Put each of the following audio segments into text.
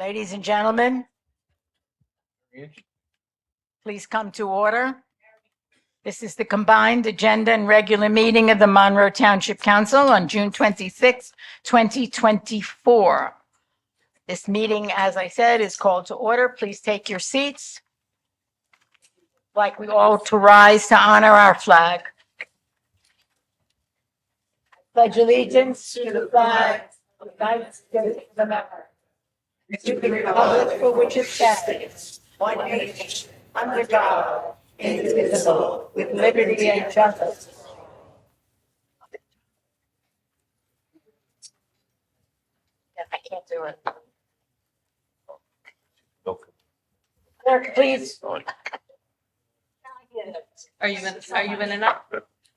Ladies and gentlemen, please come to order. This is the combined agenda and regular meeting of the Monroe Township Council on June 26, 2024. This meeting, as I said, is called to order. Please take your seats. I'd like we all to rise to honor our flag. Pledge allegiance to the flag of the United States of America, to the republic for which it stands, one nation, under God, indivisible, with liberty and justice. I can't do it. Clerk, please. Are you in enough?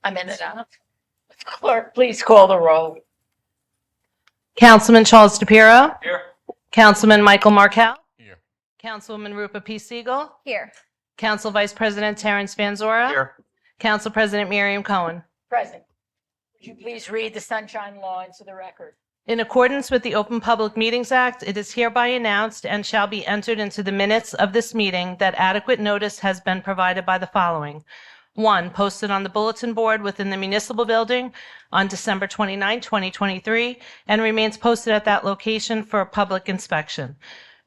I'm in it now. Clerk, please call the roll. Councilman Charles DePiero. Here. Councilman Michael Markel. Here. Councilwoman Rupa P. Siegel. Here. Council Vice President Terrence Van Zora. Here. Council President Miriam Cohen. Present. Would you please read the Sunshine Law into the record? In accordance with the Open Public Meetings Act, it is hereby announced and shall be entered into the minutes of this meeting that adequate notice has been provided by the following. 1, posted on the bulletin board within the municipal building on December 29, 2023, and remains posted at that location for public inspection.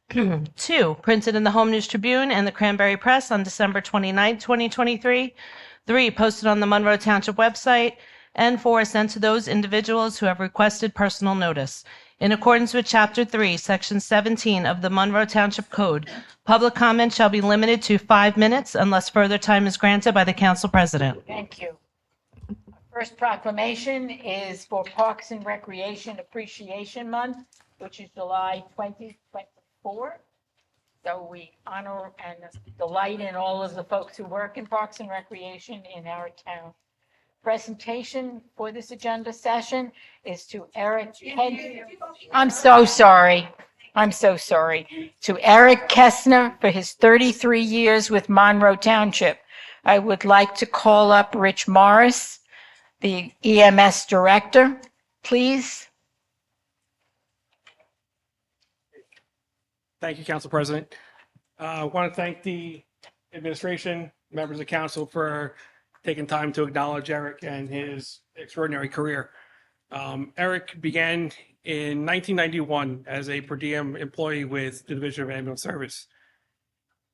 2, printed in the Home News Tribune and the Cranberry Press on December 29, 2023. 3, posted on the Monroe Township website. And 4, sent to those individuals who have requested personal notice. In accordance with Chapter 3, Section 17 of the Monroe Township Code, public comment shall be limited to 5 minutes unless further time is granted by the council president. Thank you. First proclamation is for Parks and Recreation Appreciation Month, which is July 2024. So we honor and delight in all of the folks who work in Parks and Recreation in our town. Presentation for this agenda session is to Eric. I'm so sorry. To Eric Kessner for his 33 years with Monroe Township. I would like to call up Rich Morris, the EMS director, please. Thank you, Council President. I want to thank the administration, members of council for taking time to acknowledge Eric and his extraordinary career. Eric began in 1991 as a per diem employee with the Division of Ambulance Service.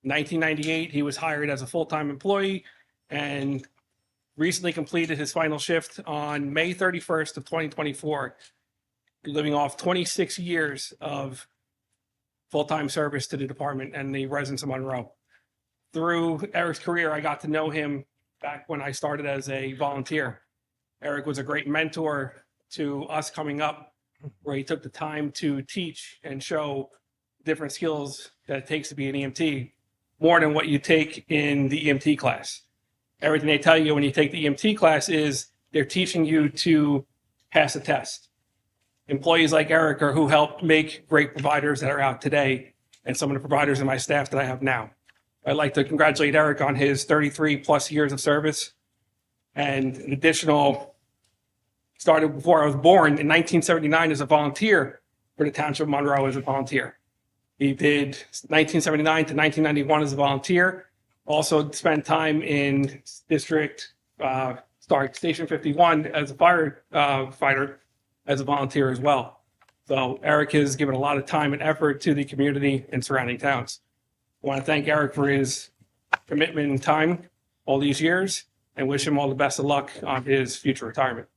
1998, he was hired as a full-time employee and recently completed his final shift on May 31st of 2024, living off 26 years of full-time service to the department and the residents of Monroe. Through Eric's career, I got to know him back when I started as a volunteer. Eric was a great mentor to us coming up, where he took the time to teach and show different skills that it takes to be an EMT, more than what you take in the EMT class. Everything they tell you when you take the EMT class is they're teaching you to pass a test. Employees like Eric are who helped make great providers that are out today, and some of the providers in my staff that I have now. I'd like to congratulate Eric on his 33 plus years of service, and an additional, started before I was born in 1979 as a volunteer for the Township of Monroe as a volunteer. He did 1979 to 1991 as a volunteer, also spent time in District, Station 51 as a firefighter as a volunteer as well. So Eric has given a lot of time and effort to the community and surrounding towns. I want to thank Eric for his commitment and time all these years and wish him all the best of luck on his future retirement.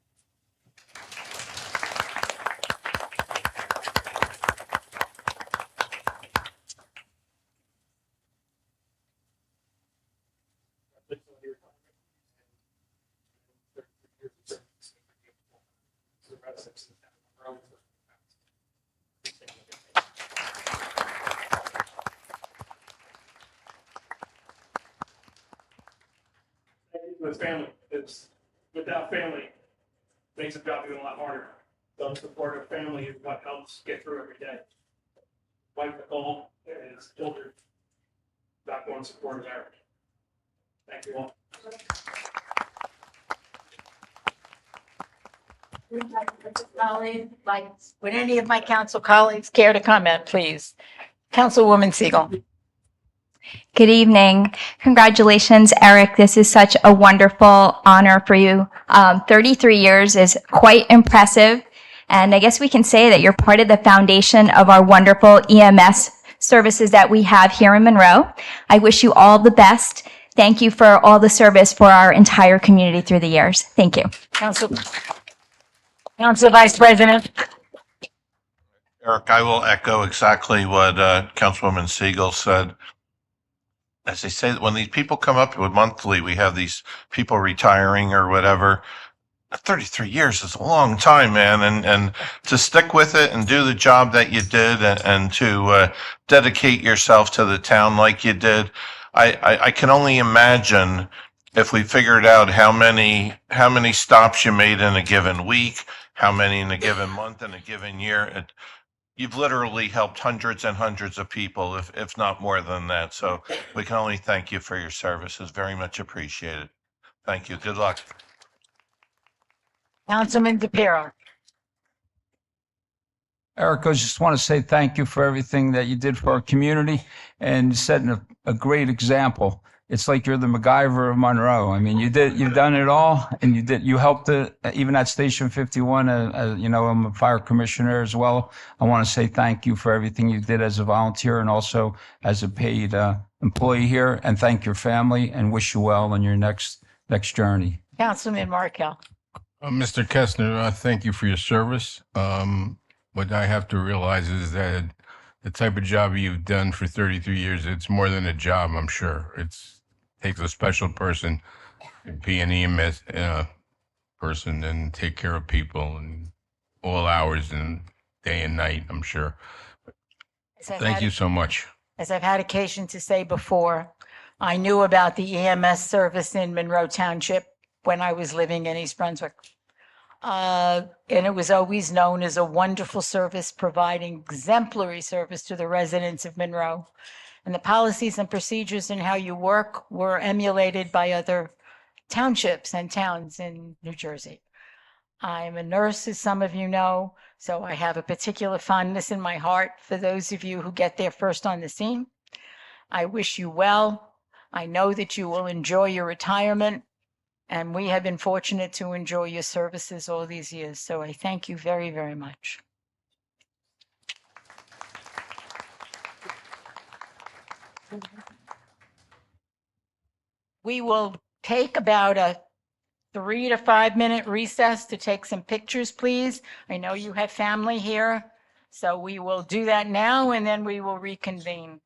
To his family. It's without family, makes the job even a lot harder. So the support of family is what helps get through every day. Wife Nicole and his children, backbone support of Eric. Thank you all. Would any of my council colleagues care to comment, please? Councilwoman Siegel. Good evening. Congratulations, Eric. This is such a wonderful honor for you. 33 years is quite impressive. And I guess we can say that you're part of the foundation of our wonderful EMS services that we have here in Monroe. I wish you all the best. Thank you for all the service for our entire community through the years. Thank you. Council Vice President. Eric, I will echo exactly what Councilwoman Siegel said. As they say, when these people come up with monthly, we have these people retiring or whatever. 33 years is a long time, man. And to stick with it and do the job that you did and to dedicate yourself to the town like you did. I can only imagine if we figured out how many stops you made in a given week, how many in a given month, in a given year. You've literally helped hundreds and hundreds of people, if not more than that. So we can only thank you for your services. Very much appreciated. Thank you. Good luck. Councilman DePiero. Eric, I just want to say thank you for everything that you did for our community and setting a great example. It's like you're the MacGyver of Monroe. I mean, you've done it all, and you helped it, even at Station 51. I'm a fire commissioner as well. I want to say thank you for everything you did as a volunteer and also as a paid employee here, and thank your family and wish you well on your next journey. Councilman Markel. Mr. Kestner, thank you for your service. What I have to realize is that the type of job you've done for 33 years, it's more than a job, I'm sure. It takes a special person to be an EMS person and take care of people in all hours and day and night, I'm sure. Thank you so much. As I've had occasion to say before, I knew about the EMS service in Monroe Township when I was living in East Brunswick. And it was always known as a wonderful service, providing exemplary service to the residents of Monroe. And the policies and procedures and how you work were emulated by other townships and towns in New Jersey. I'm a nurse, as some of you know, so I have a particular fondness in my heart for those of you who get there first on the scene. I wish you well. I know that you will enjoy your retirement. And we have been fortunate to enjoy your services all these years. So I thank you very, very much. We will take about a 3 to 5 minute recess to take some pictures, please. I know you have family here, so we will do that now and then we will reconvene.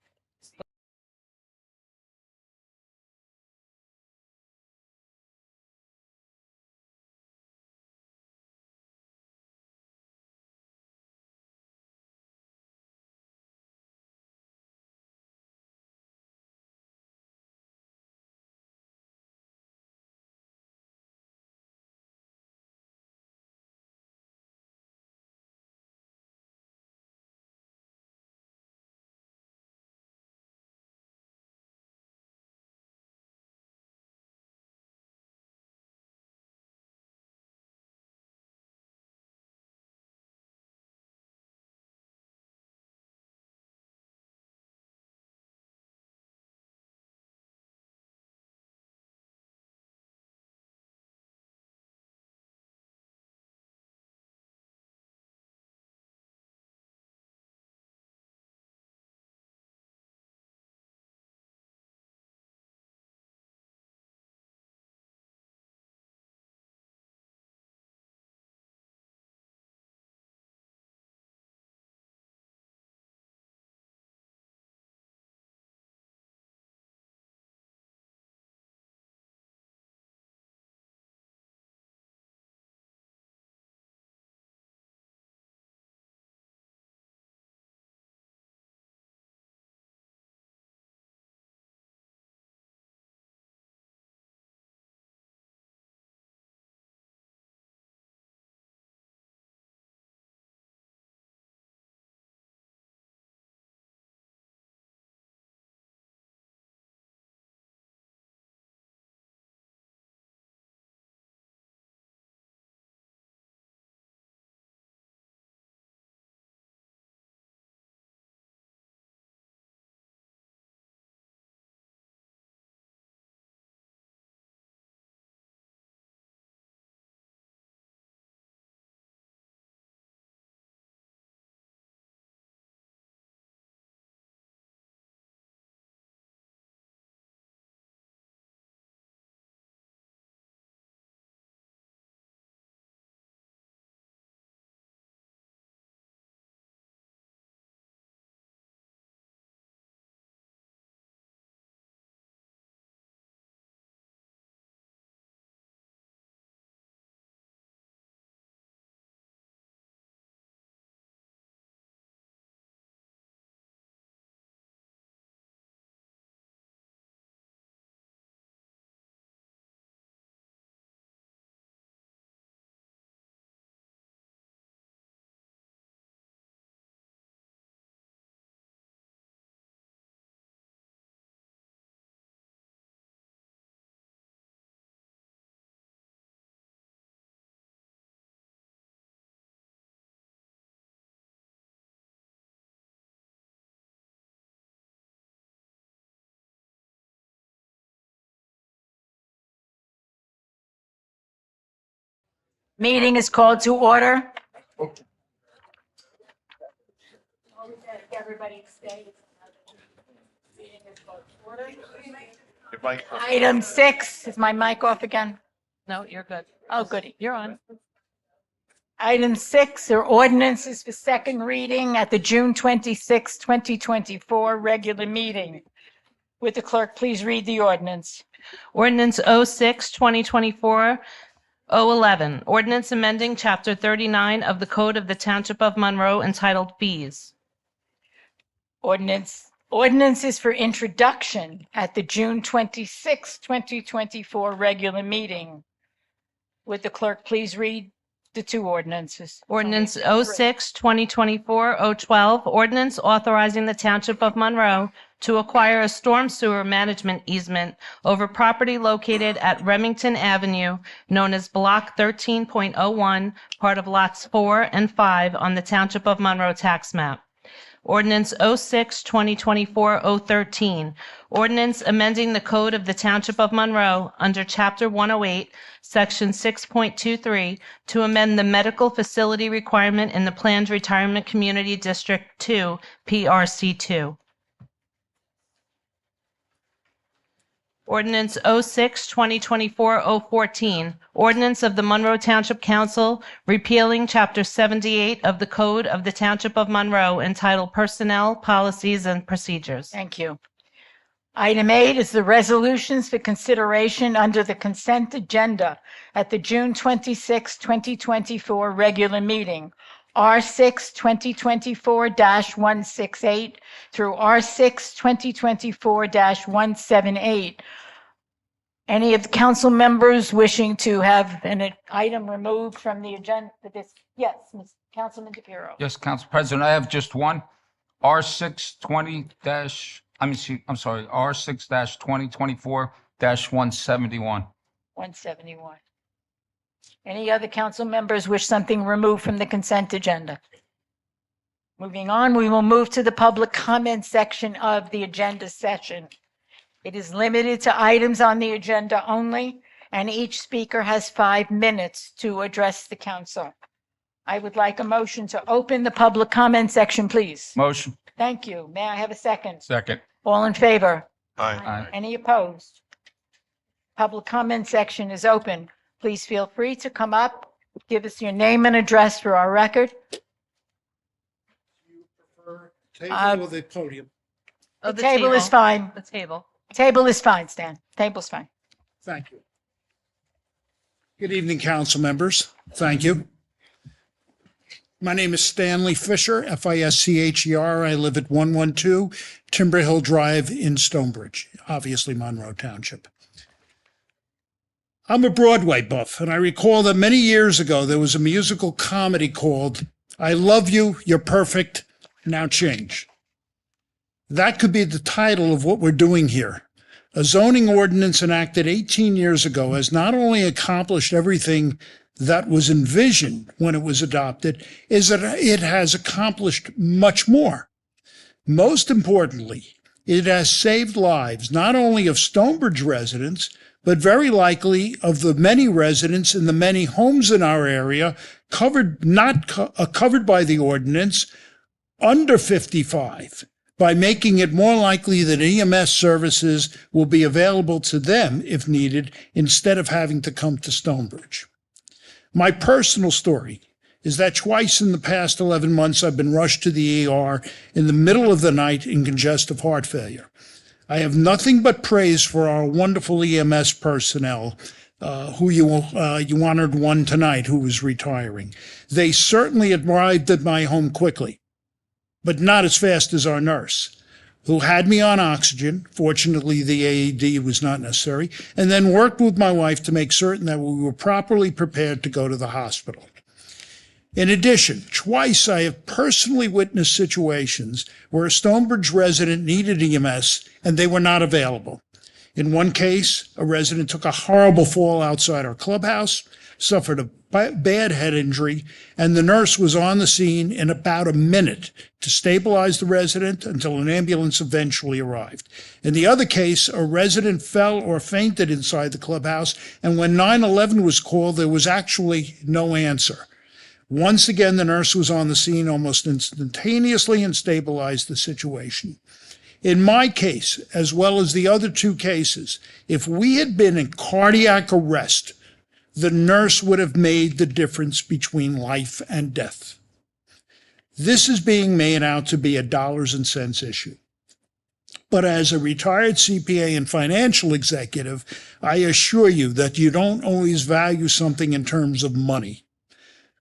Meeting is called to order. Everybody stay. Your mic- Item 6, is my mic off again? No, you're good. Oh, goody. You're on. Item 6 are ordinances for second reading at the June 26, 2024 regular meeting. Would the clerk please read the ordinance? Ordinance 06, 2024, 011. Ordinance amending Chapter 39 of the Code of the Township of Monroe entitled Fees. Ordinances for introduction at the June 26, 2024 regular meeting. Would the clerk please read the two ordinances? Ordinance 06, 2024, 012. Ordinance authorizing the Township of Monroe to acquire a storm sewer management easement over property located at Remington Avenue, known as Block 13.01, part of lots 4 and 5 on the Township of Monroe tax map. Ordinance 06, 2024, 013. Ordinance amending the Code of the Township of Monroe under Chapter 108, Section 6.23, to amend the medical facility requirement in the Planned Retirement Community District 2, PRC 2. Ordinance 06, 2024, 014. Ordinance of the Monroe Township Council repealing Chapter 78 of the Code of the Township of Monroe entitled Personnel, Policies, and Procedures. Thank you. Item 8 is the resolutions for consideration under the consent agenda at the June 26, 2024 regular meeting. R6 2024-168 through R6 2024-178. Any of the council members wishing to have an item removed from the agenda for this? Yes, Councilman DePiero. Yes, Council President, I have just one. R620 R6-2024-171. 171. Any other council members wish something removed from the consent agenda? Moving on, we will move to the public comment section of the agenda session. It is limited to items on the agenda only, and each speaker has 5 minutes to address the council. I would like a motion to open the public comment section, please. Motion. Thank you. May I have a second? Second. All in favor? Aye. Aye. Any opposed? Public comment section is open. Please feel free to come up, give us your name and address for our record. Table or the podium? Oh, The table is fine. The table. Table is fine, Stan. Table's fine. Thank you. Good evening, council members. Thank you. My name is Stanley Fisher, Fischer. I live at 112 Timber Hill Drive in Stonebridge, obviously Monroe Township. I'm a Broadway buff, and I recall that many years ago there was a musical comedy called I Love You, You're Perfect, Now Change. That could be the title of what we're doing here. A zoning ordinance enacted 18 years ago has not only accomplished everything that was envisioned when it was adopted, is that it has accomplished much more. Most importantly, it has saved lives not only of Stonebridge residents, but very likely of the many residents in the many homes in our area covered by the ordinance under 55, by making it more likely that EMS services will be available to them if needed, instead of having to come to Stonebridge. My personal story is that twice in the past 11 months I've been rushed to the ER in the middle of the night in congestive heart failure. I have nothing but praise for our wonderful EMS personnel, who you honored one tonight who was retiring. They certainly arrived at my home quickly, but not as fast as our nurse, who had me on oxygen. Fortunately, the AED was not necessary, and then worked with my wife to make certain that we were properly prepared to go to the hospital. In addition, twice I have personally witnessed situations where a Stonebridge resident needed EMS and they were not available. In one case, a resident took a horrible fall outside our clubhouse. suffered a bad head injury, and the nurse was on the scene in about a minute to stabilize the resident until an ambulance eventually arrived. In the other case, a resident fell or fainted inside the clubhouse, and when 911 was called, there was actually no answer. Once again, the nurse was on the scene almost instantaneously and stabilized the situation. In my case, as well as the other two cases, if we had been in cardiac arrest, the nurse would have made the difference between life and death. This is being made out to be a dollars and cents issue. But as a retired CPA and financial executive, I assure you that you don't always value something in terms of money.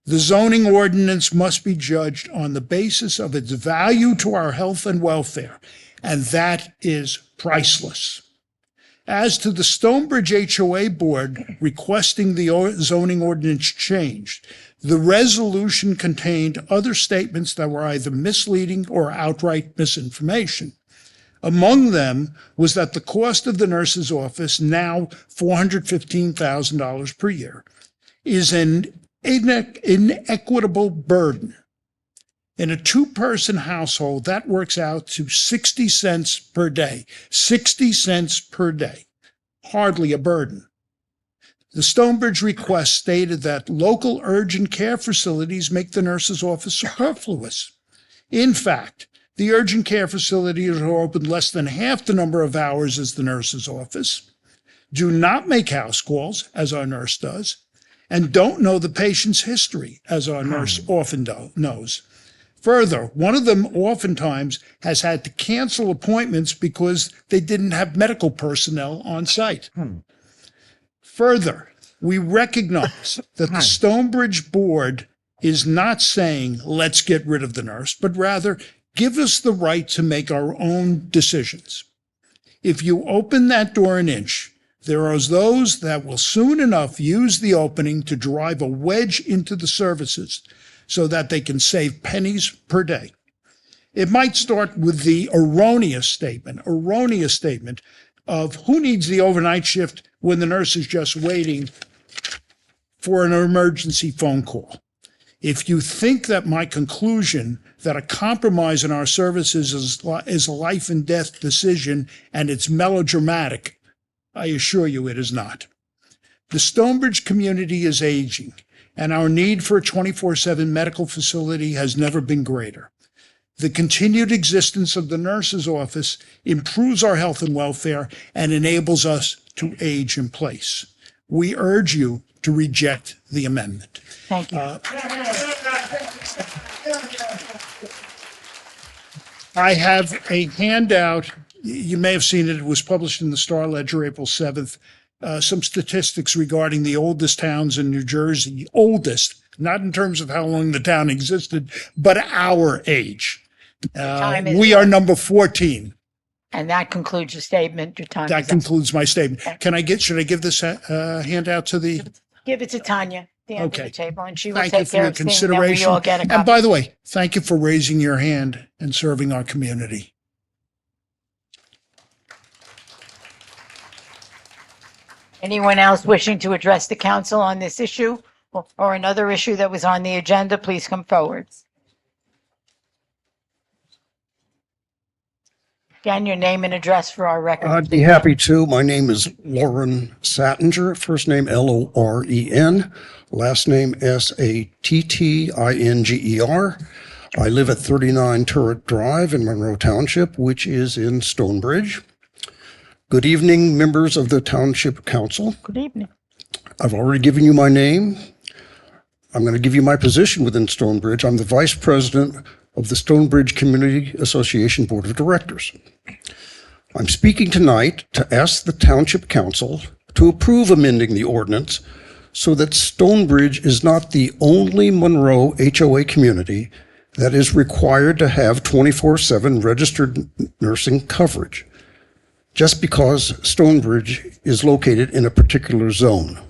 The zoning ordinance must be judged on the basis of its value to our health and welfare, and that is priceless. As to the Stonebridge HOA Board requesting the zoning ordinance changed, the resolution contained other statements that were either misleading or outright misinformation. Among them was that the cost of the nurse's office, now $415,000 per year, is an inequitable burden. In a two-person household, that works out to 60 cents per day. 60 cents per day. Hardly a burden. The Stonebridge request stated that local urgent care facilities make the nurse's office superfluous. In fact, the urgent care facilities are open less than half the number of hours as the nurse's office, do not make house calls, as our nurse does, and don't know the patient's history, as our nurse often knows. Further, one of them oftentimes has had to cancel appointments because they didn't have medical personnel on site. Further, we recognize that the Stonebridge Board is not saying, let's get rid of the nurse, but rather give us the right to make our own decisions. If you open that door an inch, there are those that will soon enough use the opening to drive a wedge into the services so that they can save pennies per day. It might start with the erroneous statement of who needs the overnight shift when the nurse is just waiting for an emergency phone call. If you think that my conclusion that a compromise in our services is a life and death decision and it's melodramatic, I assure you it is not. The Stonebridge community is aging, and our need for a 24/7 medical facility has never been greater. The continued existence of the nurse's office improves our health and welfare and enables us to age in place. We urge you to reject the amendment. Thank you. I have a handout. You may have seen it. It was published in the Star Ledger April 7th. Some statistics regarding the oldest towns in New Jersey, oldest, not in terms of how long the town existed, but our age. Time is We are number 14. And that concludes your statement. Your time That is up. concludes my statement. Should I give this handout to the? Give it to Tanya at the end of Okay. the table, and she will Thank you take for care your of seeing that we consideration. all get a And copy. by the way, thank you for raising your hand and serving our community. Anyone else wishing to address the council on this issue or another issue that was on the agenda, please come forward. Again, your name and address for our record. I'd be happy to. My name is Lauren Sattinger, first name Loren, last name Sattinger. I live at 39 Turret Drive in Monroe Township, which is in Stonebridge. Good evening, members of the Township Council. Good evening. I've already given you my name. I'm going to give you my position within Stonebridge. I'm the Vice President of the Stonebridge Community Association Board of Directors. I'm speaking tonight to ask the Township Council to approve amending the ordinance so that Stonebridge is not the only Monroe HOA community that is required to have 24/7 registered nursing coverage, just because Stonebridge is located in a particular zone.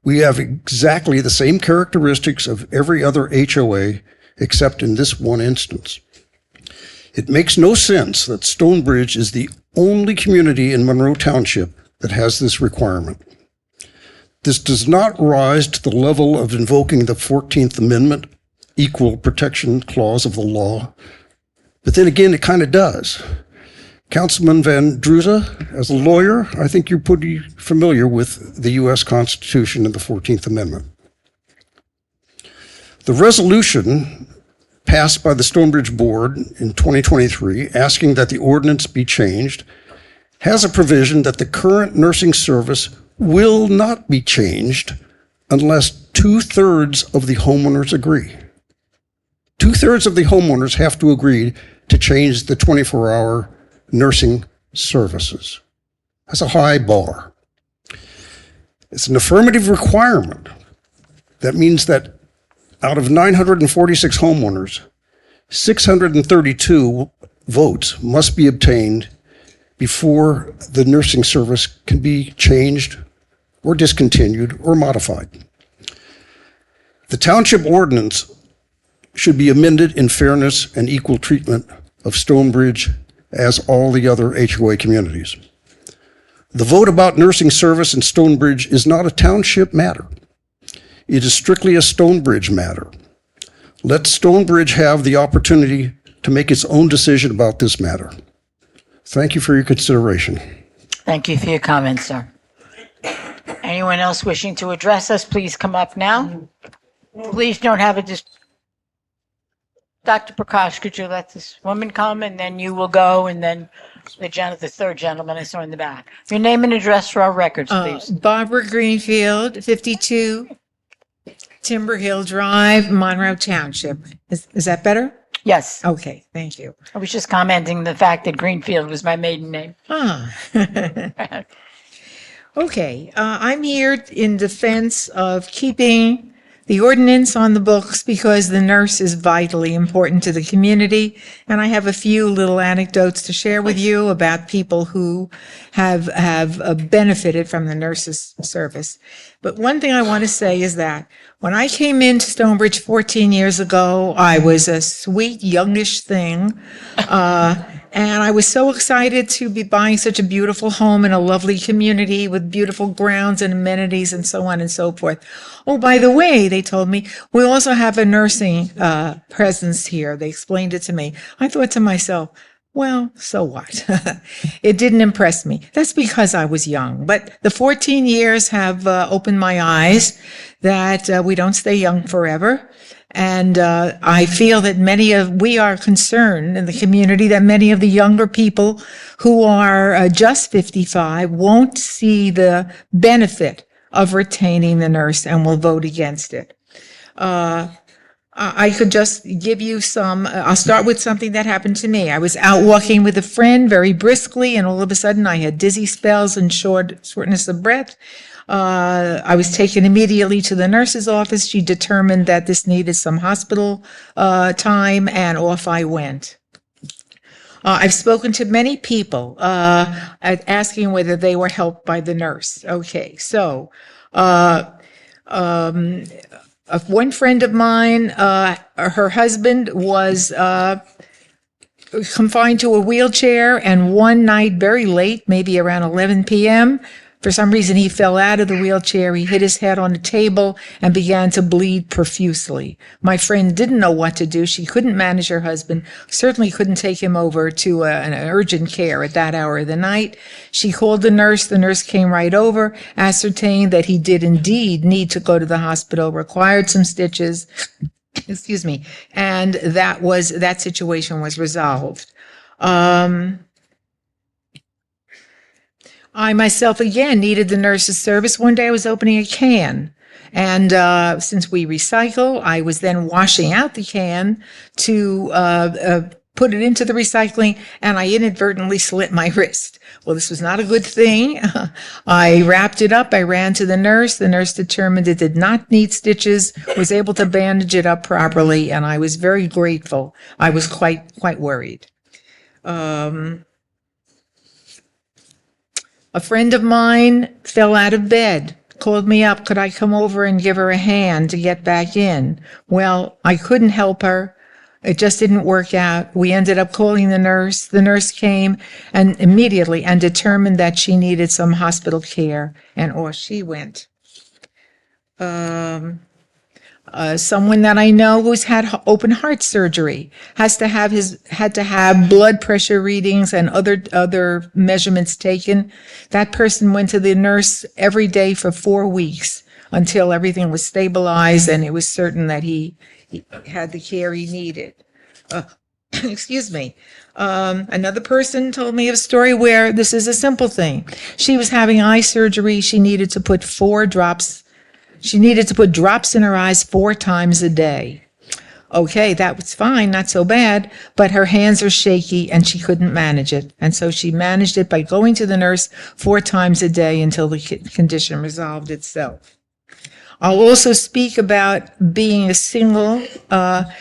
We have exactly the same characteristics of every other HOA except in this one instance. It makes no sense that Stonebridge is the only community in Monroe Township that has this requirement. This does not rise to the level of invoking the 14th Amendment equal protection clause of the law, but then again, it kind of does. Councilman Van Druza, as a lawyer, I think you're pretty familiar with the U.S. Constitution and the 14th Amendment. The resolution passed by the Stonebridge Board in 2023 asking that the ordinance be changed has a provision that the current nursing service will not be changed unless 2/3 of the homeowners agree. 2/3 of the homeowners have to agree to change the 24-hour nursing services. That's a high bar. It's an affirmative requirement. That means that out of 946 homeowners, 632 votes must be obtained before the nursing service can be changed or discontinued or modified. The township ordinance should be amended in fairness and equal treatment of Stonebridge as all the other HOA communities. The vote about nursing service in Stonebridge is not a township matter. It is strictly a Stonebridge matter. Let Stonebridge have the opportunity to make its own decision about this matter. Thank you for your consideration. Thank you for your comments, sir. Anyone else wishing to address us, please come up now. Please don't have a Dr. Prakash, could you let this woman come, and then you will go, and then the third gentleman I saw in the back. Your name and address for our records, please. Barbara Greenfield, 52 Timber Hill Drive, Monroe Township. Is that better? Yes, Okay, thank you. I was just commenting the fact that Greenfield was my maiden name. Ah. Okay, I'm here in defense of keeping the ordinance on the books because the nurse is vitally important to the community. And I have a few little anecdotes to share with you about people who have benefited from the nurse's service. But one thing I want to say is that when I came into Stonebridge 14 years ago, I was a sweet, youngish thing. And I was so excited to be buying such a beautiful home in a lovely community with beautiful grounds and amenities and so on and so forth. Oh, by the way, they told me, we also have a nursing presence here. They explained it to me. I thought to myself, well, so what? It didn't impress me. That's because I was young. But the 14 years have opened my eyes that we don't stay young forever. And I feel that we are concerned in the community that many of the younger people who are just 55 won't see the benefit of retaining the nurse and will vote against it. I could just give you I'll start with something that happened to me. I was out walking with a friend very briskly, and all of a sudden I had dizzy spells and shortness of breath. I was taken immediately to the nurse's office. She determined that this needed some hospital time, and off I went. I've spoken to many people asking whether they were helped by the nurse. Okay, so one friend of mine, her husband was confined to a wheelchair, and one night very late, maybe around 11 p.m., for some reason, he fell out of the wheelchair. He hit his head on the table and began to bleed profusely. My friend didn't know what to do. She couldn't manage her husband, certainly couldn't take him over to an urgent care at that hour of the night. She called the nurse. The nurse came right over, ascertained that he did indeed need to go to the hospital, required some stitches, excuse me, and that situation was resolved. I myself, again, needed the nurse's service. One day I was opening a can, and since we recycle, I was then washing out the can to put it into the recycling, and I inadvertently slit my wrist. Well, this was not a good thing. I wrapped it up. I ran to the nurse. The nurse determined it did not need stitches, was able to bandage it up properly, and I was very grateful. I was quite worried. A friend of mine fell out of bed, called me up. Could I come over and give her a hand to get back in? Well, I couldn't help her. It just didn't work out. We ended up calling the nurse. The nurse came and immediately and determined that she needed some hospital care, and off she went. Someone that I know who's had open heart surgery had to have blood pressure readings and other measurements taken. That person went to the nurse every day for 4 weeks until everything was stabilized and it was certain that he had the care he needed. Excuse me. Another person told me of a story where this is a simple thing. She was having eye surgery. She needed to put drops in her eyes 4 times a day. Okay, that was fine, not so bad, but her hands are shaky and she couldn't manage it. And so she managed it by going to the nurse 4 times a day until the condition resolved itself. I'll also speak about being a single.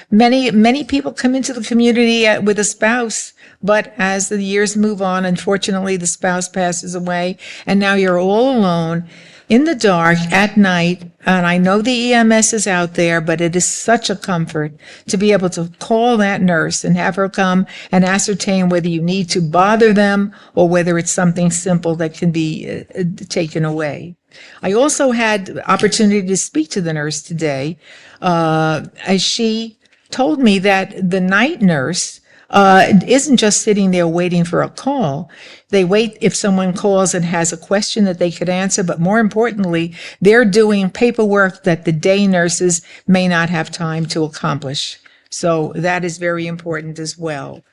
Many people come into the community with a spouse, but as the years move on, unfortunately, the spouse passes away, and now you're all alone in the dark at night. And I know the EMS is out there, but it is such a comfort to be able to call that nurse and have her come and ascertain whether you need to bother them or whether it's something simple that can be taken away. I also had the opportunity to speak to the nurse today, as she told me that the night nurse isn't just sitting there waiting for a call. They wait if someone calls and has a question that they could answer, but more importantly, they're doing paperwork that the day nurses may not have time to accomplish. So that is very important as well.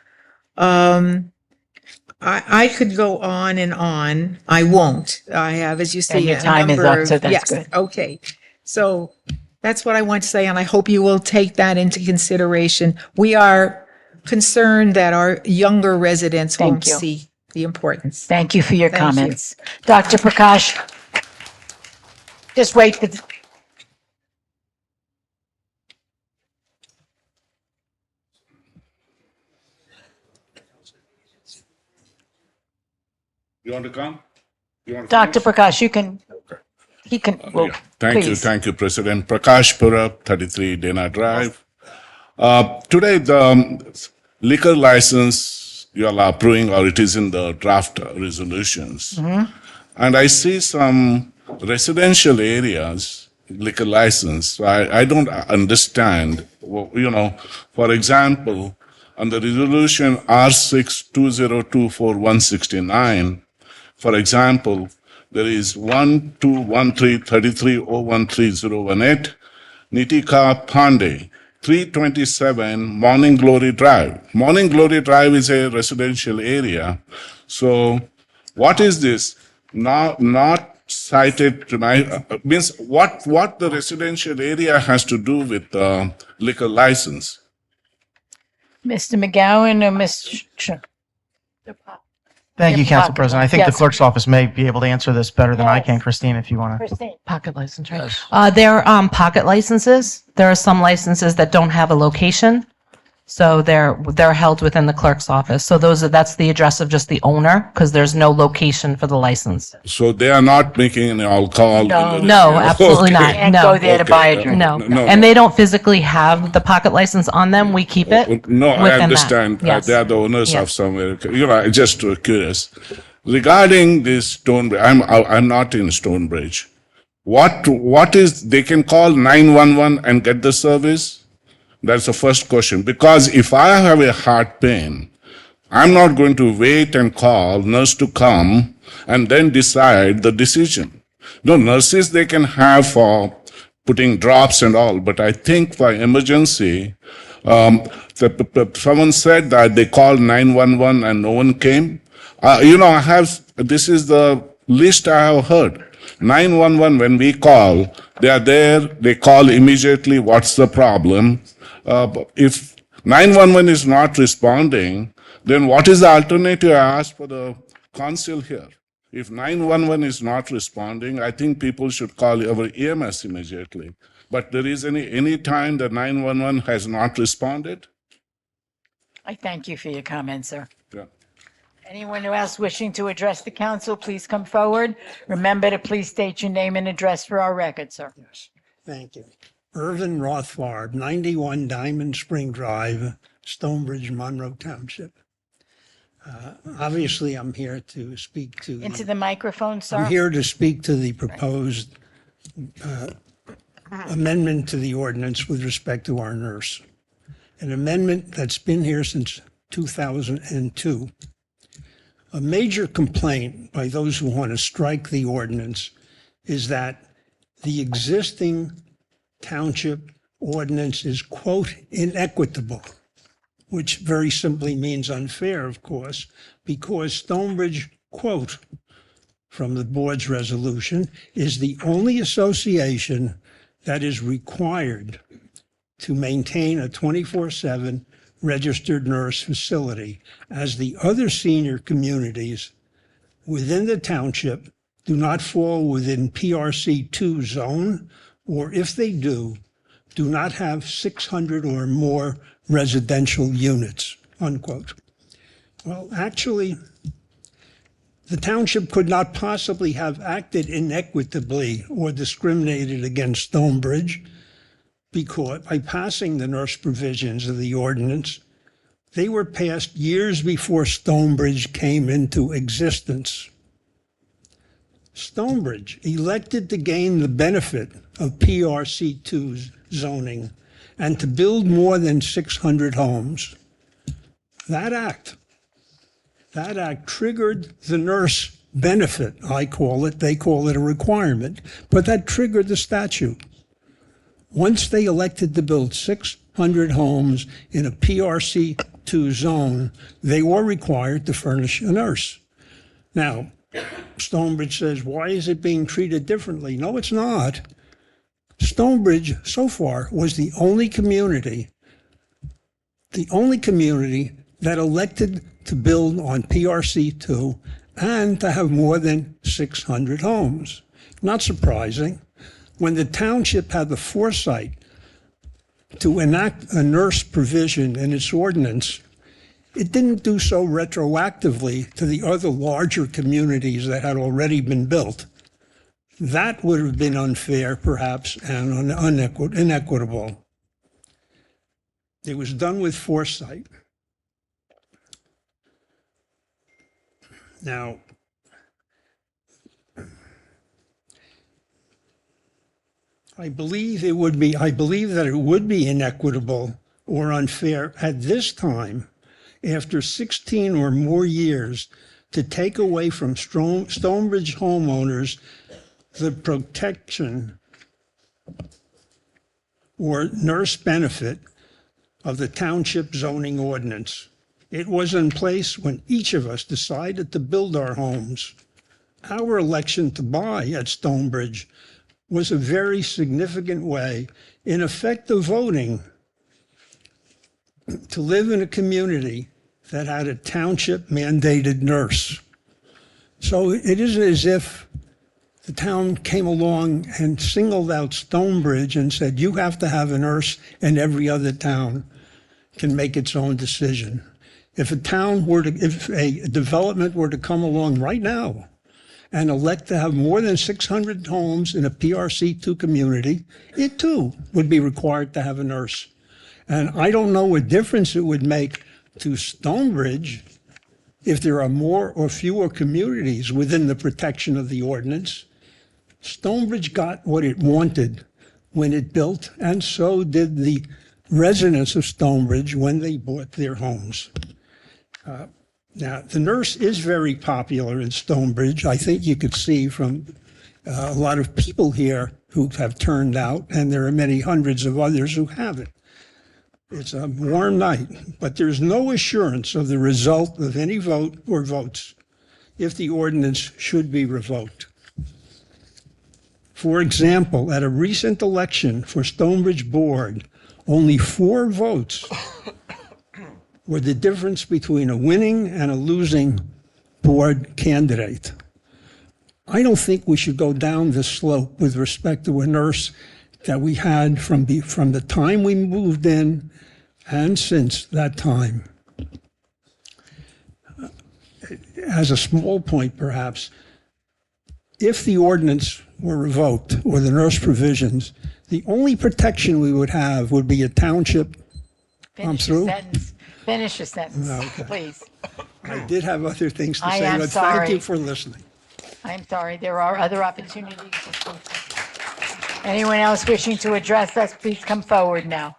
I could go on and on. I won't. I have, as you see, And your a time is number up, so of- that's yes, good. okay. So that's what I want to say, and I hope you will take that into consideration. We are concerned that our younger residents Thank won't you. see the importance. Thank you for your Thank you. comments. Dr. Prakash, just wait for, You want to come? Dr. Prakash, he can, well, please. Thank you, President. Prakash Pura, 33 Dana Drive. Today, the liquor license you all are approving, or it is in the draft resolutions. And I see some residential areas, liquor license. I don't understand, for example, on the resolution R62024-169, for example, there is 1213-33013018, Nitika Pandey, 327 Morning Glory Drive. Morning Glory Drive is a residential area. So what is this? Not cited tonight, means what the residential area has to do with liquor license? Mr. McGowan or Mr. Thank you, Council President. I think the Yes. clerk's office may be able to answer this better than I Yes. can. Christine, if you want to. Christine? Pocket license, right? They're pocket licenses. There are some licenses that don't have a location. So they're held within the clerk's office. So that's the address of just the owner, because there's no location for the license. So they are not making any alcohol? No, absolutely not. Can't No. go there to buy a drink. No. And they don't physically have the pocket license on them. We keep it. No, I within that. understand. Yes. They are the owners Yes. of somewhere. Just curious. Regarding this Stonebridge, I'm not in Stonebridge. What is, they can call 911 and get the service? That's the first question. Because if I have a heart pain, I'm not going to wait and call nurse to come and then decide the decision. No, nurses they can have for putting drops and all, but I think for emergency, someone said that they called 911 and no one came. This is the list I have heard. 911, when we call, they are there, they call immediately, what's the problem? If 911 is not responding, then what is the alternative? I asked for the council here. If 911 is not responding, I think people should call our EMS immediately. But there is any time that 911 has not responded? I thank you for your comments, sir. Yeah. Anyone else wishing to address the council, please come forward. Remember to please state your name and address for our record, sir. Yes, thank you. Irvin Rothbard, 91 Diamond Spring Drive, Stonebridge, Monroe Township. Obviously, I'm here to speak to. Into the microphone, sir. I'm here to speak to the proposed amendment to the ordinance with respect to our nurse. An amendment that's been here since 2002. A major complaint by those who want to strike the ordinance is that the existing township ordinance is, quote, inequitable, which very simply means unfair, of course, because Stonebridge, quote, from the board's resolution, is the only association that is required to maintain a 24/7 registered nurse facility, as the other senior communities within the township do not fall within PRC2 zone, or if they do not have 600 or more residential units, unquote. Well, actually, the township could not possibly have acted inequitably or discriminated against Stonebridge, because by passing the nurse provisions of the ordinance, they were passed years before Stonebridge came into existence. Stonebridge elected to gain the benefit of PRC2 zoning and to build more than 600 homes. That act triggered the nurse benefit, I call it. They call it a requirement, but that triggered the statute. Once they elected to build 600 homes in a PRC2 zone, they were required to furnish a nurse. Now, Stonebridge says, why is it being treated differently? No, it's not. Stonebridge, so far, was the only community that elected to build on PRC2 and to have more than 600 homes. Not surprising. When the township had the foresight to enact a nurse provision in its ordinance, it didn't do so retroactively to the other larger communities that had already been built. That would have been unfair, perhaps, and inequitable. It was done with foresight. Now, I believe that it would be inequitable or unfair at this time, after 16 or more years, to take away from Stonebridge homeowners the protection or nurse benefit of the township zoning ordinance. It was in place when each of us decided to build our homes. Our election to buy at Stonebridge was a very significant way, in effect, of voting to live in a community that had a township mandated nurse. So it isn't as if the town came along and singled out Stonebridge and said, you have to have a nurse and every other town can make its own decision. If a development were to come along right now and elect to have more than 600 homes in a PRC2 community, it too would be required to have a nurse. And I don't know what difference it would make to Stonebridge if there are more or fewer communities within the protection of the ordinance. Stonebridge got what it wanted when it built, and so did the residents of Stonebridge when they bought their homes. Now, the nurse is very popular in Stonebridge. I think you could see from a lot of people here who have turned out, and there are many hundreds of others who haven't. It's a warm night, but there's no assurance of the result of any vote or votes if the ordinance should be revoked. For example, at a recent election for Stonebridge Board, only 4 votes were the difference between a winning and a losing board candidate. I don't think we should go down this slope with respect to a nurse that we had from the time we moved in and since that time. As a small point, perhaps, if the ordinance were revoked or the nurse provisions, the only protection we would have would be a township. Finish your sentence. Finish your sentence, Okay. please. I did have other things to I say, am but thank sorry. you for listening. I'm sorry, there are other opportunities to speak. Anyone else wishing to address us, please come forward now.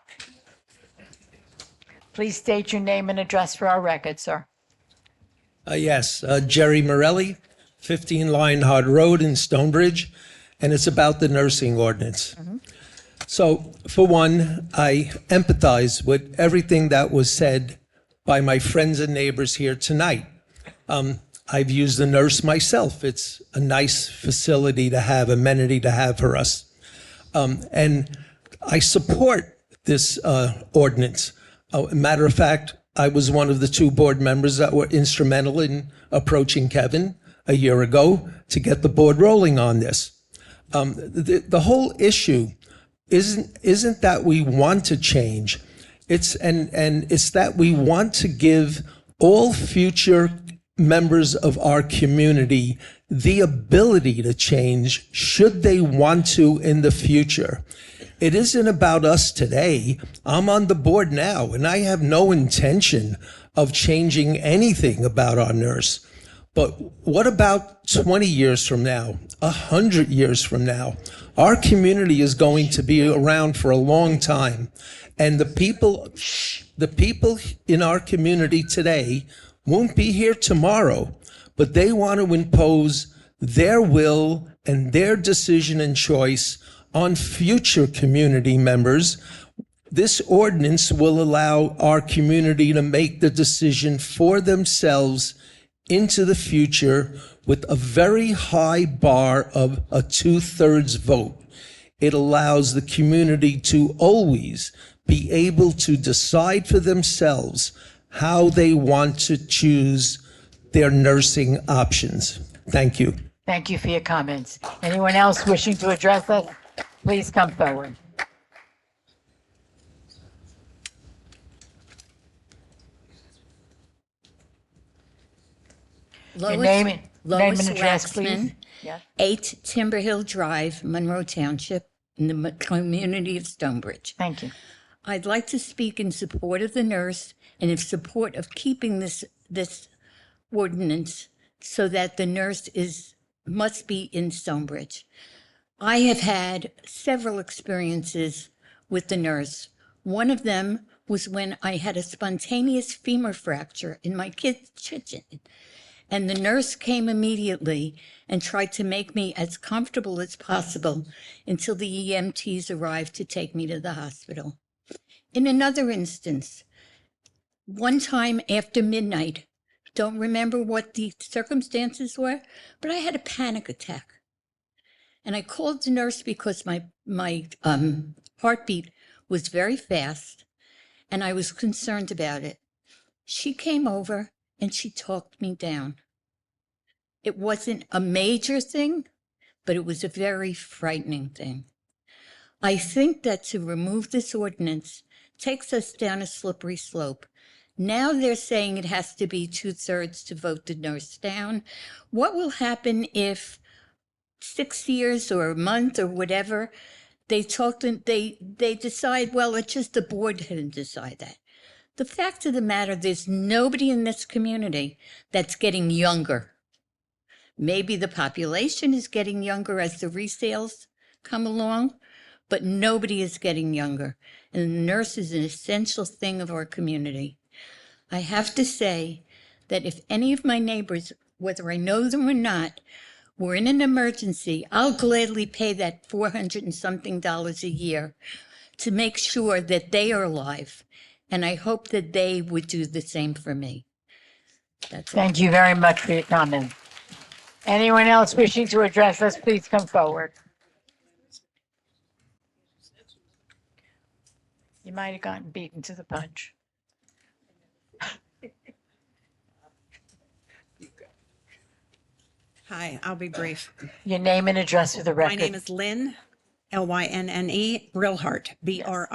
Please state your name and address for our record, sir. Yes, Jerry Morelli, 15 Lionheart Road in Stonebridge, and it's about the nursing ordinance. So, for one, I empathize with everything that was said by my friends and neighbors here tonight. I've used the nurse myself. It's a nice facility to have, amenity to have for us. And I support this ordinance. Matter of fact, I was one of the 2 board members that were instrumental in approaching Kevin a year ago to get the board rolling on this. The whole issue isn't that we want to change. It's that we want to give all future members of our community the ability to change should they want to in the future. It isn't about us today. I'm on the board now, and I have no intention of changing anything about our nurse. But what about 20 years from now, 100 years from now? Our community is going to be around for a long time. And the people in our community today won't be here tomorrow, but they want to impose their will and their decision and choice on future community members. This ordinance will allow our community to make the decision for themselves into the future with a very high bar of a 2/3 vote. It allows the community to always be able to decide for themselves how they want to choose their nursing options. Thank you. Thank you for your comments. Anyone else wishing to address us, please come forward. Your name and address, please. Waxman, Yes. 8 Timber Hill Drive, Monroe Township, in the community of Stonebridge. Thank you. I'd like to speak in support of the nurse and in support of keeping this ordinance so that the nurse must be in Stonebridge. I have had several experiences with the nurse. One of them was when I had a spontaneous femur fracture in my kid's kitchen. And the nurse came immediately and tried to make me as comfortable as possible until the EMTs arrived to take me to the hospital. In another instance, one time after midnight, don't remember what the circumstances were, but I had a panic attack. And I called the nurse because my heartbeat was very fast and I was concerned about it. She came over and she talked me down. It wasn't a major thing, but it was a very frightening thing. I think that to remove this ordinance takes us down a slippery slope. Now they're saying it has to be 2/3 to vote the nurse down. What will happen if 6 years or a month or whatever, they decide, well, it's just the board can decide that. The fact of the matter, there's nobody in this community that's getting younger. Maybe the population is getting younger as the resales come along, but nobody is getting younger. And the nurse is an essential thing of our community. I have to say that if any of my neighbors, whether I know them or not, were in an emergency, I'll gladly pay that $400 and something a year to make sure that they are alive. And I hope that they would do the same for me. That's all. Thank you very much for your comment. Anyone else wishing to address us, please come forward. You might have gotten beaten to the punch. Hi, I'll be brief. Your name and address for the My record. name is Lynn, Lynne, Brillhart, Brillhart.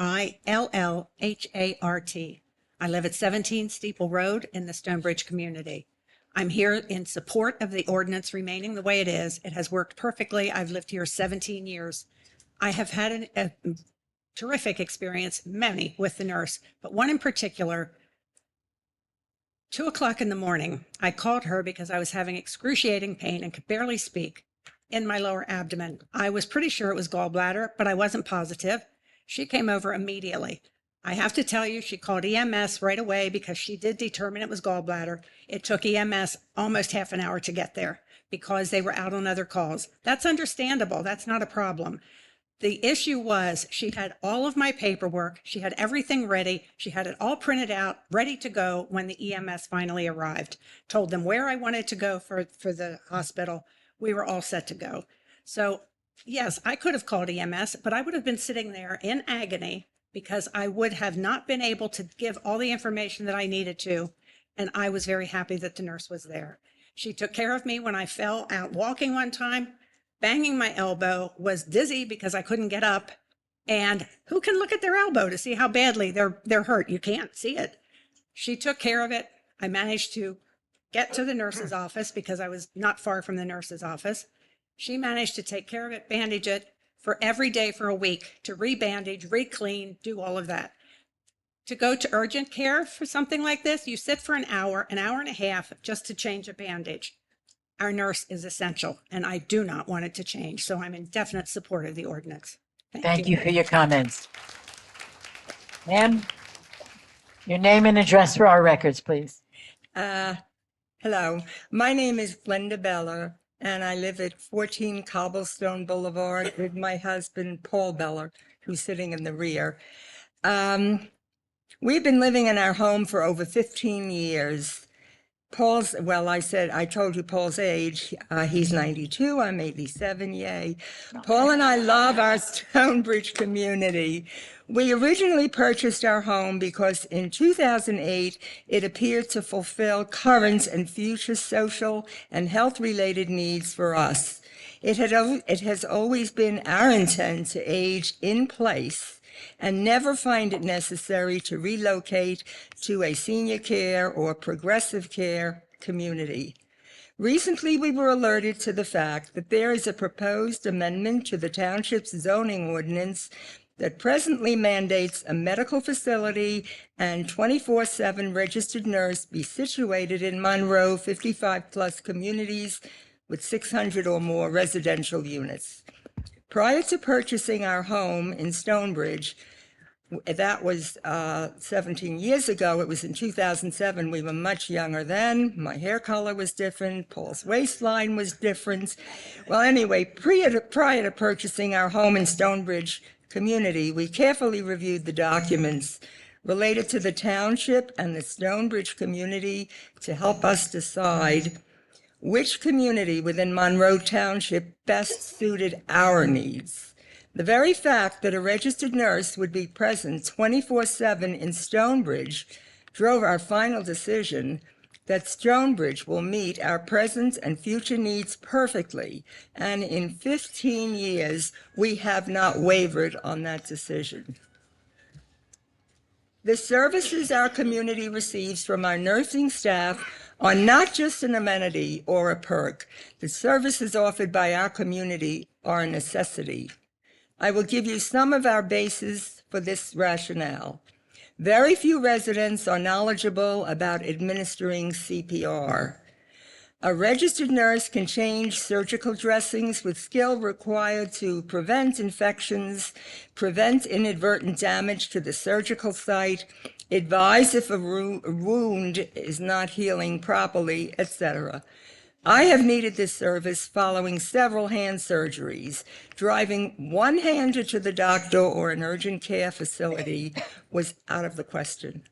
I live at 17 Steeple Road in the Stonebridge community. I'm here in support of the ordinance remaining the way it is. It has worked perfectly. I've lived here 17 years. I have had a terrific experience, many, with the nurse, but one in particular. 2:00 in the morning, I called her because I was having excruciating pain and could barely speak. in my lower abdomen. I was pretty sure it was gallbladder, but I wasn't positive. She came over immediately. I have to tell you, she called EMS right away because she did determine it was gallbladder. It took EMS almost half an hour to get there because they were out on other calls. That's understandable. That's not a problem. The issue was she had all of my paperwork. She had everything ready. She had it all printed out, ready to go when the EMS finally arrived. Told them where I wanted to go for the hospital. We were all set to go. So yes, I could have called EMS, but I would have been sitting there in agony because I would have not been able to give all the information that I needed to. And I was very happy that the nurse was there. She took care of me when I fell out walking one time, banging my elbow, was dizzy because I couldn't get up. And who can look at their elbow to see how badly they're hurt? You can't see it. She took care of it. I managed to get to the nurse's office because I was not far from the nurse's office. She managed to take care of it, bandage it for every day for a week, to rebandage, re-clean, do all of that. To go to urgent care for something like this, you sit for an hour and a half just to change a bandage. Our nurse is essential, and I do not want it to change, so I'm in definite support of the ordinance. Thank you for your comments. Ma'am, your name and address for our records, please. Hello, my name is Glenda Beller, and I live at 14 Cobblestone Boulevard with my husband, Paul Beller, who's sitting in the rear. We've been living in our home for over 15 years. I told you Paul's age. He's 92, I'm 87, yay. Paul and I love our Stonebridge community. We originally purchased our home because in 2008, it appeared to fulfill current and future social and health-related needs for us. It has always been our intent to age in place and never find it necessary to relocate to a senior care or progressive care community. Recently, we were alerted to the fact that there is a proposed amendment to the township's zoning ordinance that presently mandates a medical facility and 24/7 registered nurse be situated in Monroe 55-plus communities with 600 or more residential units. Prior to purchasing our home in Stonebridge, that was 17 years ago. It was in 2007. We were much younger then. My hair color was different. Paul's waistline was different. Well, anyway, prior to purchasing our home in Stonebridge community, we carefully reviewed the documents related to the township and the Stonebridge community to help us decide which community within Monroe Township best suited our needs. The very fact that a registered nurse would be present 24/7 in Stonebridge drove our final decision that Stonebridge will meet our present and future needs perfectly, and in 15 years, we have not wavered on that decision. The services our community receives from our nursing staff are not just an amenity or a perk. The services offered by our community are a necessity. I will give you some of our bases for this rationale. Very few residents are knowledgeable about administering CPR. A registered nurse can change surgical dressings with skill required to prevent infections, prevent inadvertent damage to the surgical site, advise if a wound is not healing properly, etc. I have needed this service following several hand surgeries. Driving one-handed to the doctor or an urgent care facility was out of the question.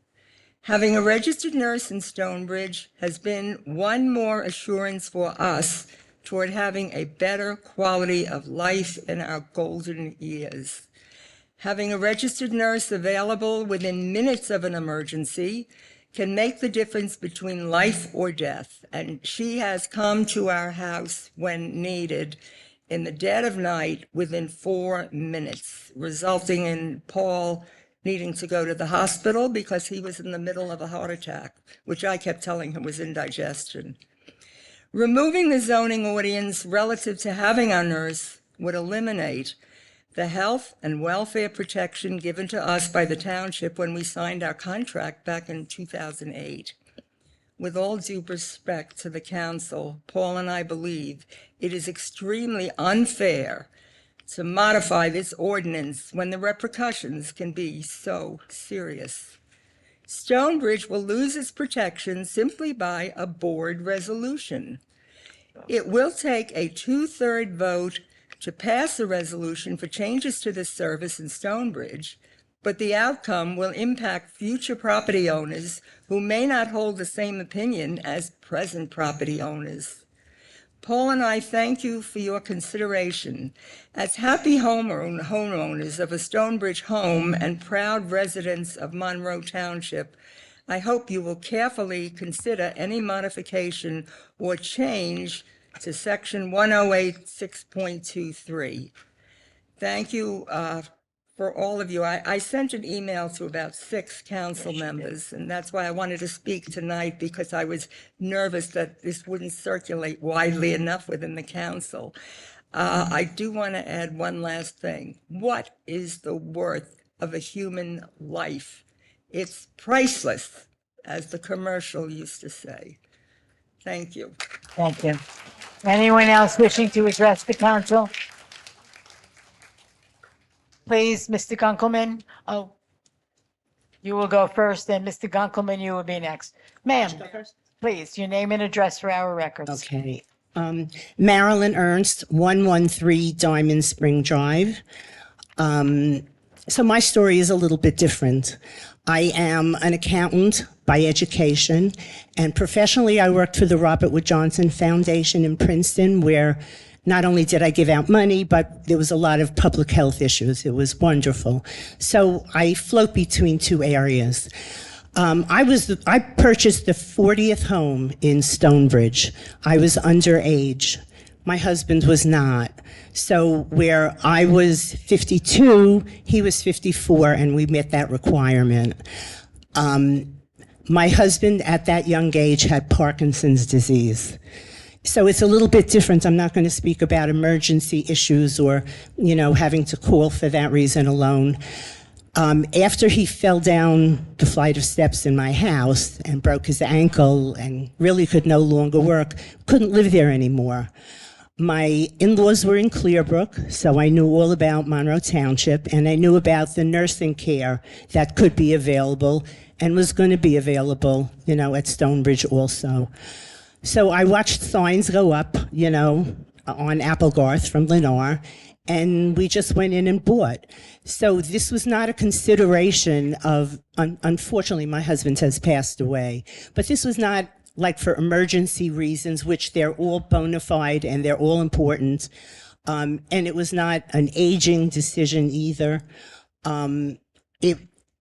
Having a registered nurse in Stonebridge has been one more assurance for us toward having a better quality of life in our golden years. Having a registered nurse available within minutes of an emergency can make the difference between life or death, and she has come to our house when needed in the dead of night within 4 minutes, resulting in Paul needing to go to the hospital because he was in the middle of a heart attack, which I kept telling him was indigestion. Removing the zoning ordinance relative to having our nurse would eliminate the health and welfare protection given to us by the township when we signed our contract back in 2008. with all due respect to the council, Paul and I believe it is extremely unfair to modify this ordinance when the repercussions can be so serious. Stonebridge will lose its protection simply by a board resolution. It will take a 2/3 vote to pass a resolution for changes to this service in Stonebridge, but the outcome will impact future property owners who may not hold the same opinion as present property owners. Paul and I thank you for your consideration. As happy homeowners of a Stonebridge home and proud residents of Monroe Township, I hope you will carefully consider any modification or change to Section 108.6.23. Thank you for all of you. I sent an email to about 6 council members, and that's why I wanted to speak tonight, because I was nervous that this wouldn't circulate widely enough within the council. I do want to add one last thing. What is the worth of a human life? It's priceless, as the commercial used to say. Thank you. Thank you. Anyone else wishing to address the council? Please, Mr. Gunkelman. Oh, you will go first, then Mr. Gunkelman, you will be next. Ma'am, please, your name and address for our records. Okay. Marilyn Ernst, 113 Diamond Spring Drive. So my story is a little bit different. I am an accountant by education, and professionally I worked for the Robert Wood Johnson Foundation in Princeton, where not only did I give out money, but there was a lot of public health issues. It was wonderful. So I float between 2 areas. I purchased the 40th home in Stonebridge. I was underage. My husband was not. So where I was 52, he was 54, and we met that requirement. My husband at that young age had Parkinson's disease. So it's a little bit different. I'm not going to speak about emergency issues or, having to call for that reason alone. After he fell down the flight of steps in my house and broke his ankle and really could no longer work, couldn't live there anymore. My in-laws were in Clearbrook, so I knew all about Monroe Township, and I knew about the nursing care that could be available and was going to be available, at Stonebridge also. So I watched signs go up, on Applegarth from Lennar, and we just went in and bought. So this was not a consideration of, unfortunately, my husband has passed away, but this was not like for emergency reasons, which they're all bona fide and they're all important. And it was not an aging decision either. I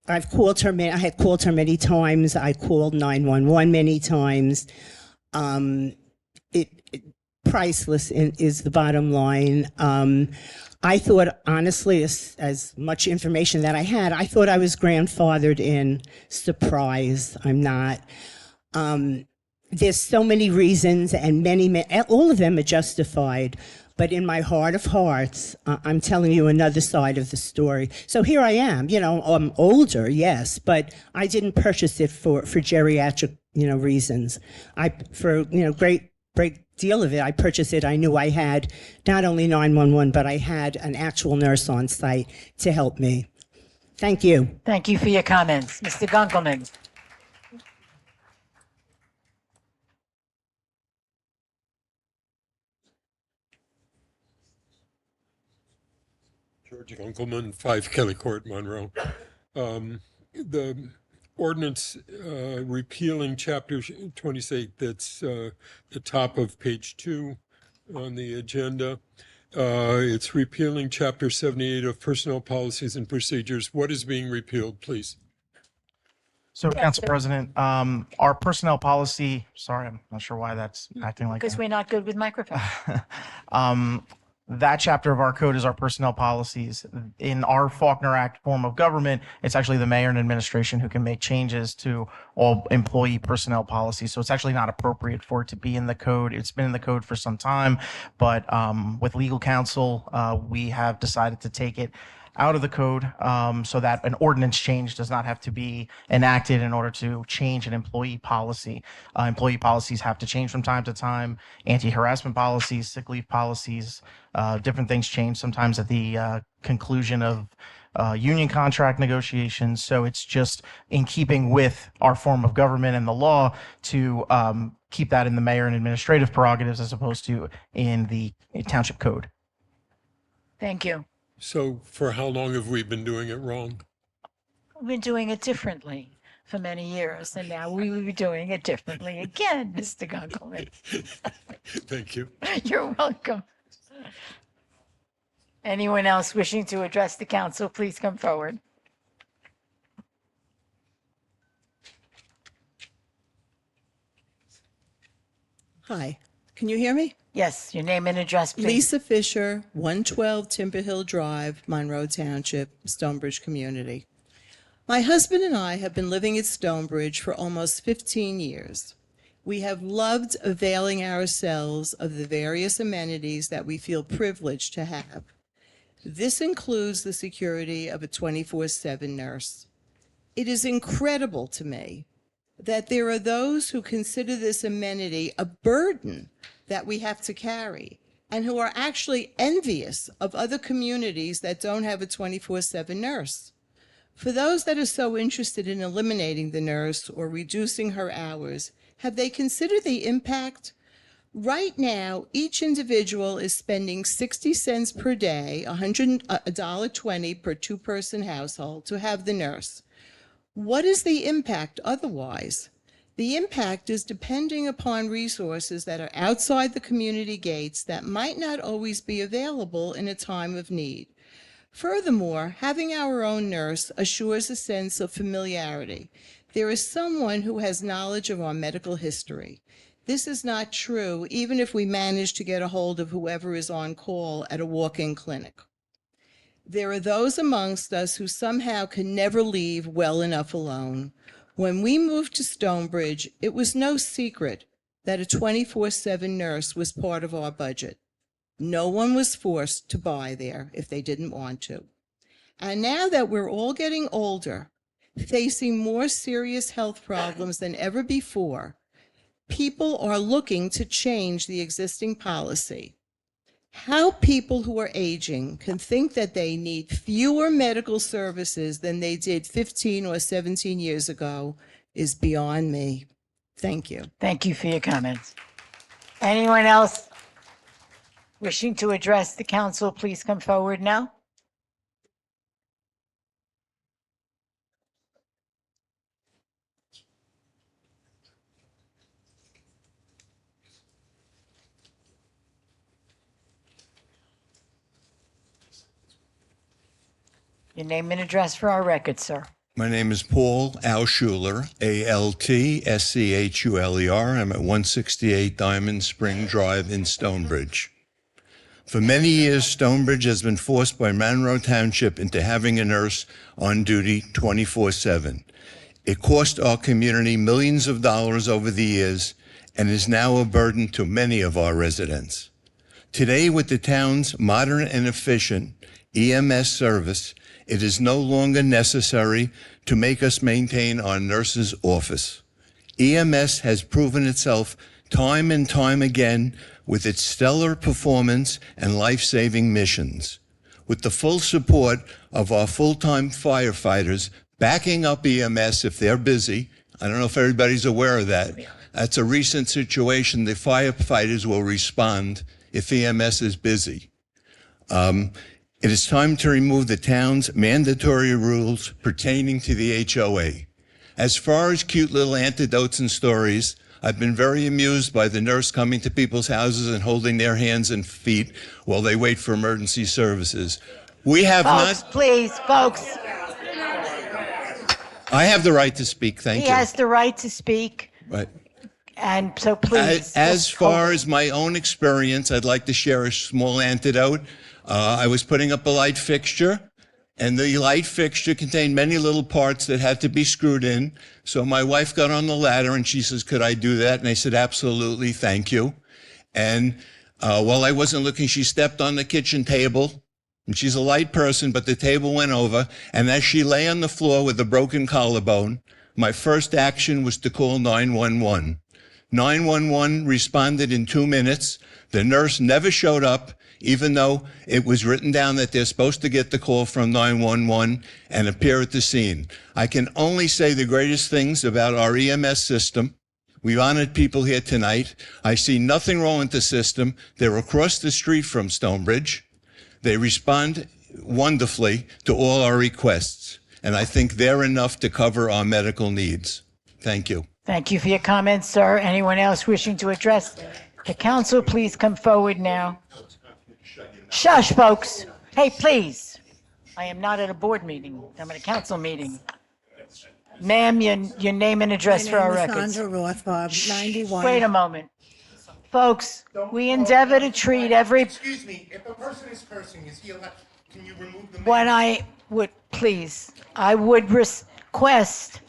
had called her many times. I called 911 many times. Priceless is the bottom line. I thought, honestly, as much information that I had, I thought I was grandfathered in. Surprise, I'm not. There's so many reasons, and all of them are justified. But in my heart of hearts, I'm telling you another side of the story. So here I am. I'm older, yes, but I didn't purchase it for geriatric, reasons. Great deal of it. I purchased it. I knew I had not only 911, but I had an actual nurse on site to help me. Thank you. Thank you for your comments. Mr. Gunkelman. George Gunkelman, 5 Kelly Court, Monroe. The ordinance repealing Chapter 28, that's the top of page 2 on the agenda. It's repealing Chapter 78 of Personnel Policies and Procedures. What is being repealed, please? So, Council President, our personnel policy, sorry, I'm not sure why that's acting like Because we're not good with microphones. That chapter of our code is our personnel policies. In our Faulkner Act form of government, it's actually the mayor and administration who can make changes to all employee personnel policies. So it's actually not appropriate for it to be in the code. It's been in the code for some time, but with legal counsel, we have decided to take it out of the code so that an ordinance change does not have to be enacted in order to change an employee policy. Employee policies have to change from time to time. Anti-harassment policies, sick leave policies, different things change sometimes at the conclusion of union contract negotiations. So it's just in keeping with our form of government and the law to keep that in the mayor and administrative prerogatives as opposed to in the township code. Thank you. So for how long have we been doing it wrong? We've been doing it differently for many years, and now we will be doing it differently again, Mr. Gunkelman. Thank you. You're welcome. Anyone else wishing to address the council, please come forward. Hi, can you hear me? Yes, your name and address, please. Lisa Fisher, 112 Timber Hill Drive, Monroe Township, Stonebridge Community. My husband and I have been living at Stonebridge for almost 15 years. We have loved availing ourselves of the various amenities that we feel privileged to have. This includes the security of a 24/7 nurse. It is incredible to me that there are those who consider this amenity a burden that we have to carry and who are actually envious of other communities that don't have a 24/7 nurse. For those that are so interested in eliminating the nurse or reducing her hours, have they considered the impact? Right now, each individual is spending 60 cents per day, $1.20 per two-person household to have the nurse. What is the impact otherwise? The impact is depending upon resources that are outside the community gates that might not always be available in a time of need. Furthermore, having our own nurse assures a sense of familiarity. There is someone who has knowledge of our medical history. This is not true even if we manage to get a hold of whoever is on call at a walk-in clinic. There are those amongst us who somehow can never leave well enough alone. When we moved to Stonebridge, it was no secret that a 24/7 nurse was part of our budget. No one was forced to buy there if they didn't want to. And now that we're all getting older, facing more serious health problems than ever before, people are looking to change the existing policy. How people who are aging can think that they need fewer medical services than they did 15 or 17 years ago is beyond me. Thank you. Thank you for your comments. Anyone else wishing to address the council, please come forward now. Your name and address for our record, sir. My name is Paul Altschuler, A-L-T-S-C-H-U-L-E-R. I'm at 168 Diamond Spring Drive in Stonebridge. For many years, Stonebridge has been forced by Monroe Township into having a nurse on duty 24/7. It cost our community millions of dollars over the years and is now a burden to many of our residents. Today, with the town's modern and efficient EMS service, it is no longer necessary to make us maintain our nurse's office. EMS has proven itself time and time again with its stellar performance and life-saving missions. With the full support of our full-time firefighters backing up EMS if they're busy, I don't know if everybody's aware of that. That's a recent situation. The firefighters will respond if EMS is busy. It is time to remove the town's mandatory rules pertaining to the HOA. As far as cute little anecdotes and stories, I've been very amused by the nurse coming to people's houses and holding their hands and feet while they wait for emergency services. We have Folks, not... please, folks. I have the right to speak, thank He you. has the right to speak, Right. and so please. As far as my own experience, I'd like to share a small anecdote. I was putting up a light fixture, and the light fixture contained many little parts that had to be screwed in. So my wife got on the ladder and she says, "Could I do that?" And I said, "Absolutely, thank you." And while I wasn't looking, she stepped on the kitchen table And she's a light person, but the table went over. And as she lay on the floor with a broken collarbone, my first action was to call 911. 911 responded in 2 minutes. The nurse never showed up, even though it was written down that they're supposed to get the call from 911 and appear at the scene. I can only say the greatest things about our EMS system. We've honored people here tonight. I see nothing wrong with the system. They're across the street from Stonebridge. They respond wonderfully to all our requests, and I think they're enough to cover our medical needs. Thank you. Thank you for your comments, sir. Anyone else wishing to address the council, please come forward now. Shush, folks. Hey, please. I am not at a board meeting. I'm at a council meeting. Ma'am, your name and address for our records. Sandra Rothbarb, 91. Wait a moment. Folks, we endeavor to treat every... Excuse me, if a person is cursing, is he allowed, can you remove the... What I would, please, I would request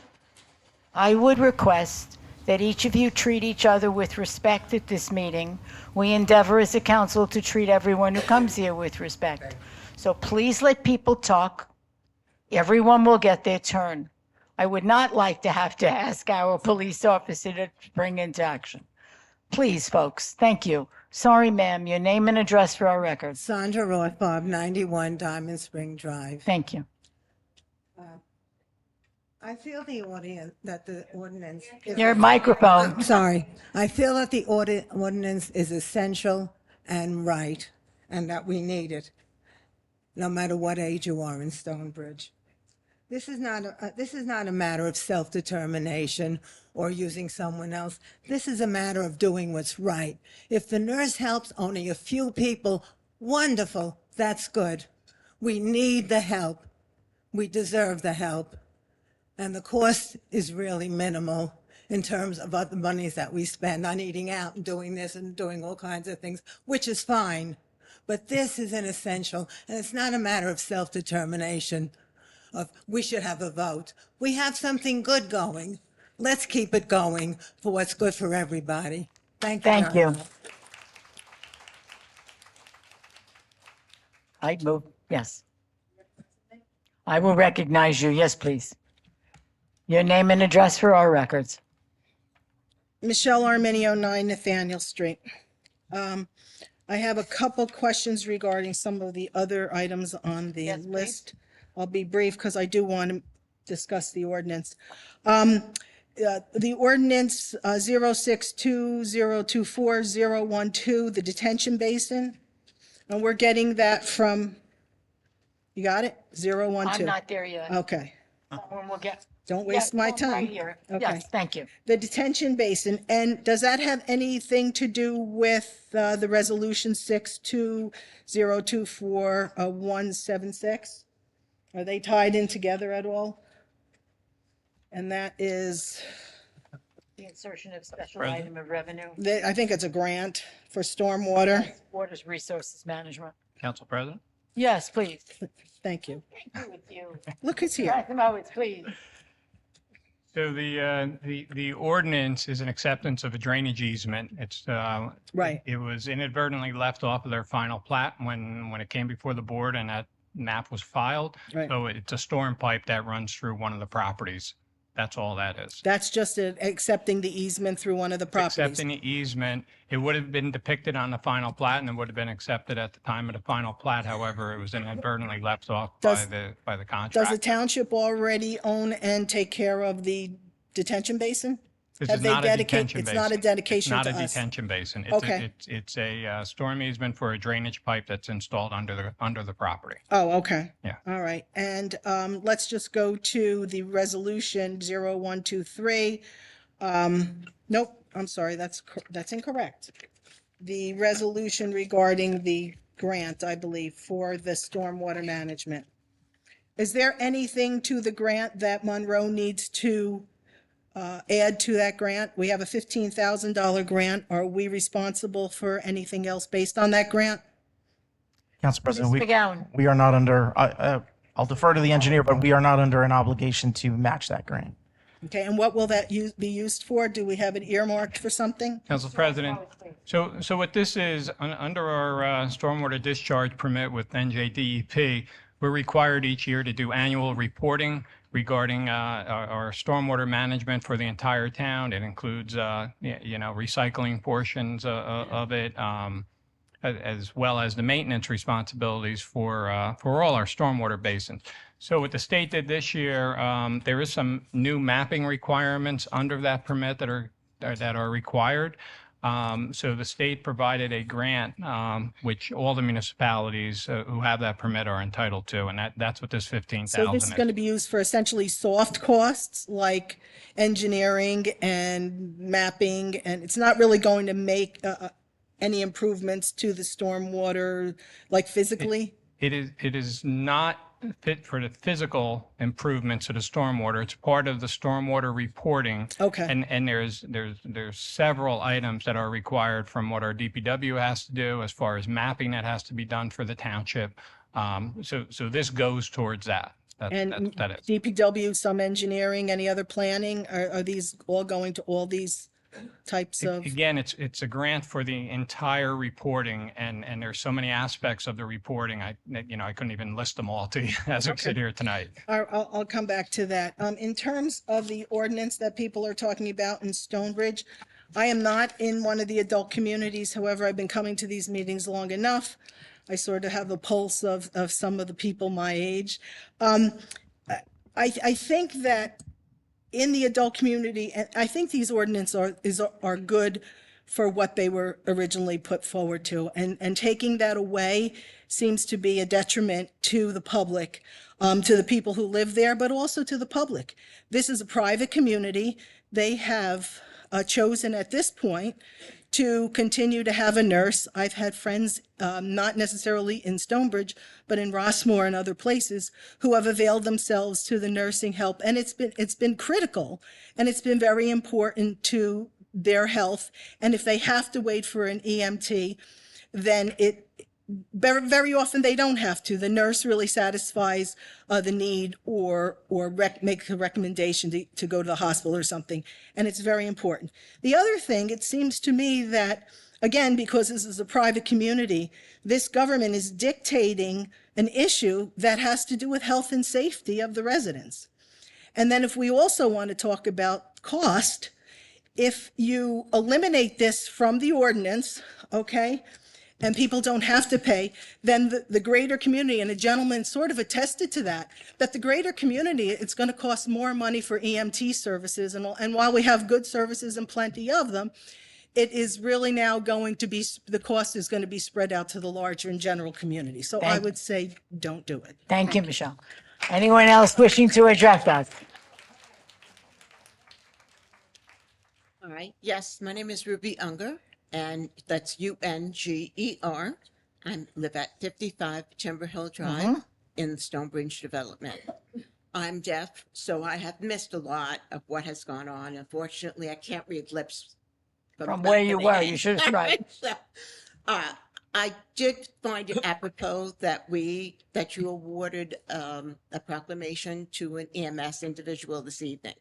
that each of you treat each other with respect at this meeting. We endeavor as a council to treat everyone who comes here with respect. So please let people talk. Everyone will get their turn. I would not like to have to ask our police officer to spring into action. Please, folks, thank you. Sorry, ma'am, your name and address for our records. Sandra Rothbarb, 91 Diamond Spring Drive. Thank you. I feel the ordinance. Your microphone. I'm sorry. I feel that the ordinance is essential and right, and that we need it, no matter what age you are in Stonebridge. This is not a matter of self-determination or using someone else. This is a matter of doing what's right. If the nurse helps only a few people, wonderful, that's good. We need the help. We deserve the help. And the cost is really minimal in terms of other monies that we spend on eating out and doing this and doing all kinds of things, which is fine. But this is an essential, and it's not a matter of self-determination. We should have a vote. We have something good going. Let's keep it going for what's good for everybody. Thank you. Thank you. I'd move, yes. I will recognize you. Yes, please. Your name and address for our records. Michelle Arminio, 9 Nathaniel Street. I have a couple questions regarding some of the other items on the list. I'll be brief because I do want to discuss the ordinance. The ordinance 062024012, the detention basin, and we're getting that from, you got it? 012. I'm not there yet. Okay. Someone will get. Don't waste my time. Right here. Okay. Yes, thank you. The detention basin, and does that have anything to do with the resolution 62024-176? Are they tied in together at all? And that is, The insertion of special item of revenue. I think it's a grant for stormwater. Waters Resources Management. Council President? Yes, please. Thank you. With you. Look who's here. Right, please. So the ordinance is an acceptance of a drainage easement. It's right. It was inadvertently left off of their final plat when it came before the board and that map was filed. Right. So it's a storm pipe that runs through one of the properties. That's all that is. That's just accepting the easement through one of the properties. Accepting the easement. It would have been depicted on the final plat and it would have been accepted at the time of the final plat. However, it was inadvertently left off by the contract. Does the township already own and take care of the detention basin? This Have is they not a dedicated? detention It's basin. not a dedication It's to not a us. detention basin. Okay. It's a storm easement for a drainage pipe that's installed under the property. Oh, okay. Yeah. All right. And let's just go to the resolution 0123. Nope, I'm sorry, that's incorrect. The resolution regarding the grant, I believe, for the stormwater management. Is there anything to the grant that Monroe needs to add to that grant? We have a $15,000 grant. Are we responsible for anything else based on that grant? Council President, Ms. McGowan. we are not under, I'll defer to the engineer, but we are not under an obligation to match that grant. Okay, and what will that be used for? Do we have it earmarked for something? Council President, so what this is, under our stormwater discharge permit with NJDEP, we're required each year to do annual reporting regarding our stormwater management for the entire town. It includes, recycling portions of it, as well as the maintenance responsibilities for all our stormwater basins. So what the state did this year, there is some new mapping requirements under that permit that are required. So the state provided a grant, which all the municipalities who have that permit are entitled to, and that's what this 15,000 So this is going to be used for essentially soft costs like engineering and mapping, and it's not really going to make any improvements to the stormwater, like physically? It is not fit for the physical improvements to the stormwater. It's part of the stormwater reporting. Okay. And there's several items that are required from what our DPW has to do as far as mapping that has to be done for the township. So this goes towards that. That is. DPW, some engineering, any other planning? Are these all going to all these types of? Again, it's a grant for the entire reporting, and there's so many aspects of the reporting. I couldn't even list them all to you as I sit here tonight. I'll come back to that. In terms of the ordinance that people are talking about in Stonebridge, I am not in one of the adult communities. However, I've been coming to these meetings long enough. I sort of have a pulse of some of the people my age. I think that in the adult community, and I think these ordinances are good for what they were originally put forward to, and taking that away seems to be a detriment to the public, to the people who live there, but also to the public. This is a private community. They have chosen at this point to continue to have a nurse. I've had friends, not necessarily in Stonebridge, but in Rossmore and other places, who have availed themselves to the nursing help. And it's been critical, and it's been very important to their health. And if they have to wait for an EMT, then very often they don't have to. The nurse really satisfies the need or make a recommendation to go to the hospital or something, and it's very important. The other thing, it seems to me that, again, because this is a private community, this government is dictating an issue that has to do with health and safety of the residents. And then if we also want to talk about cost, if you eliminate this from the ordinance, okay, and people don't have to pay, then the greater community, and a gentleman sort of attested to that the greater community, it's going to cost more money for EMT services. And while we have good services and plenty of them, it is really now going to be, the cost is going to be spread out to the larger and general community. So I would say don't do it. Thank you, Michelle. Anyone else wishing to address us? All right. Yes, my name is Ruby Unger, and that's Unger. I live at 55 Timber Hill Drive in the Stonebridge development. I'm deaf, so I have missed a lot of what has gone on. Unfortunately, I can't read lips From where you were, you should have tried. So, I did find it apropos that you awarded a proclamation to an EMS individual this evening.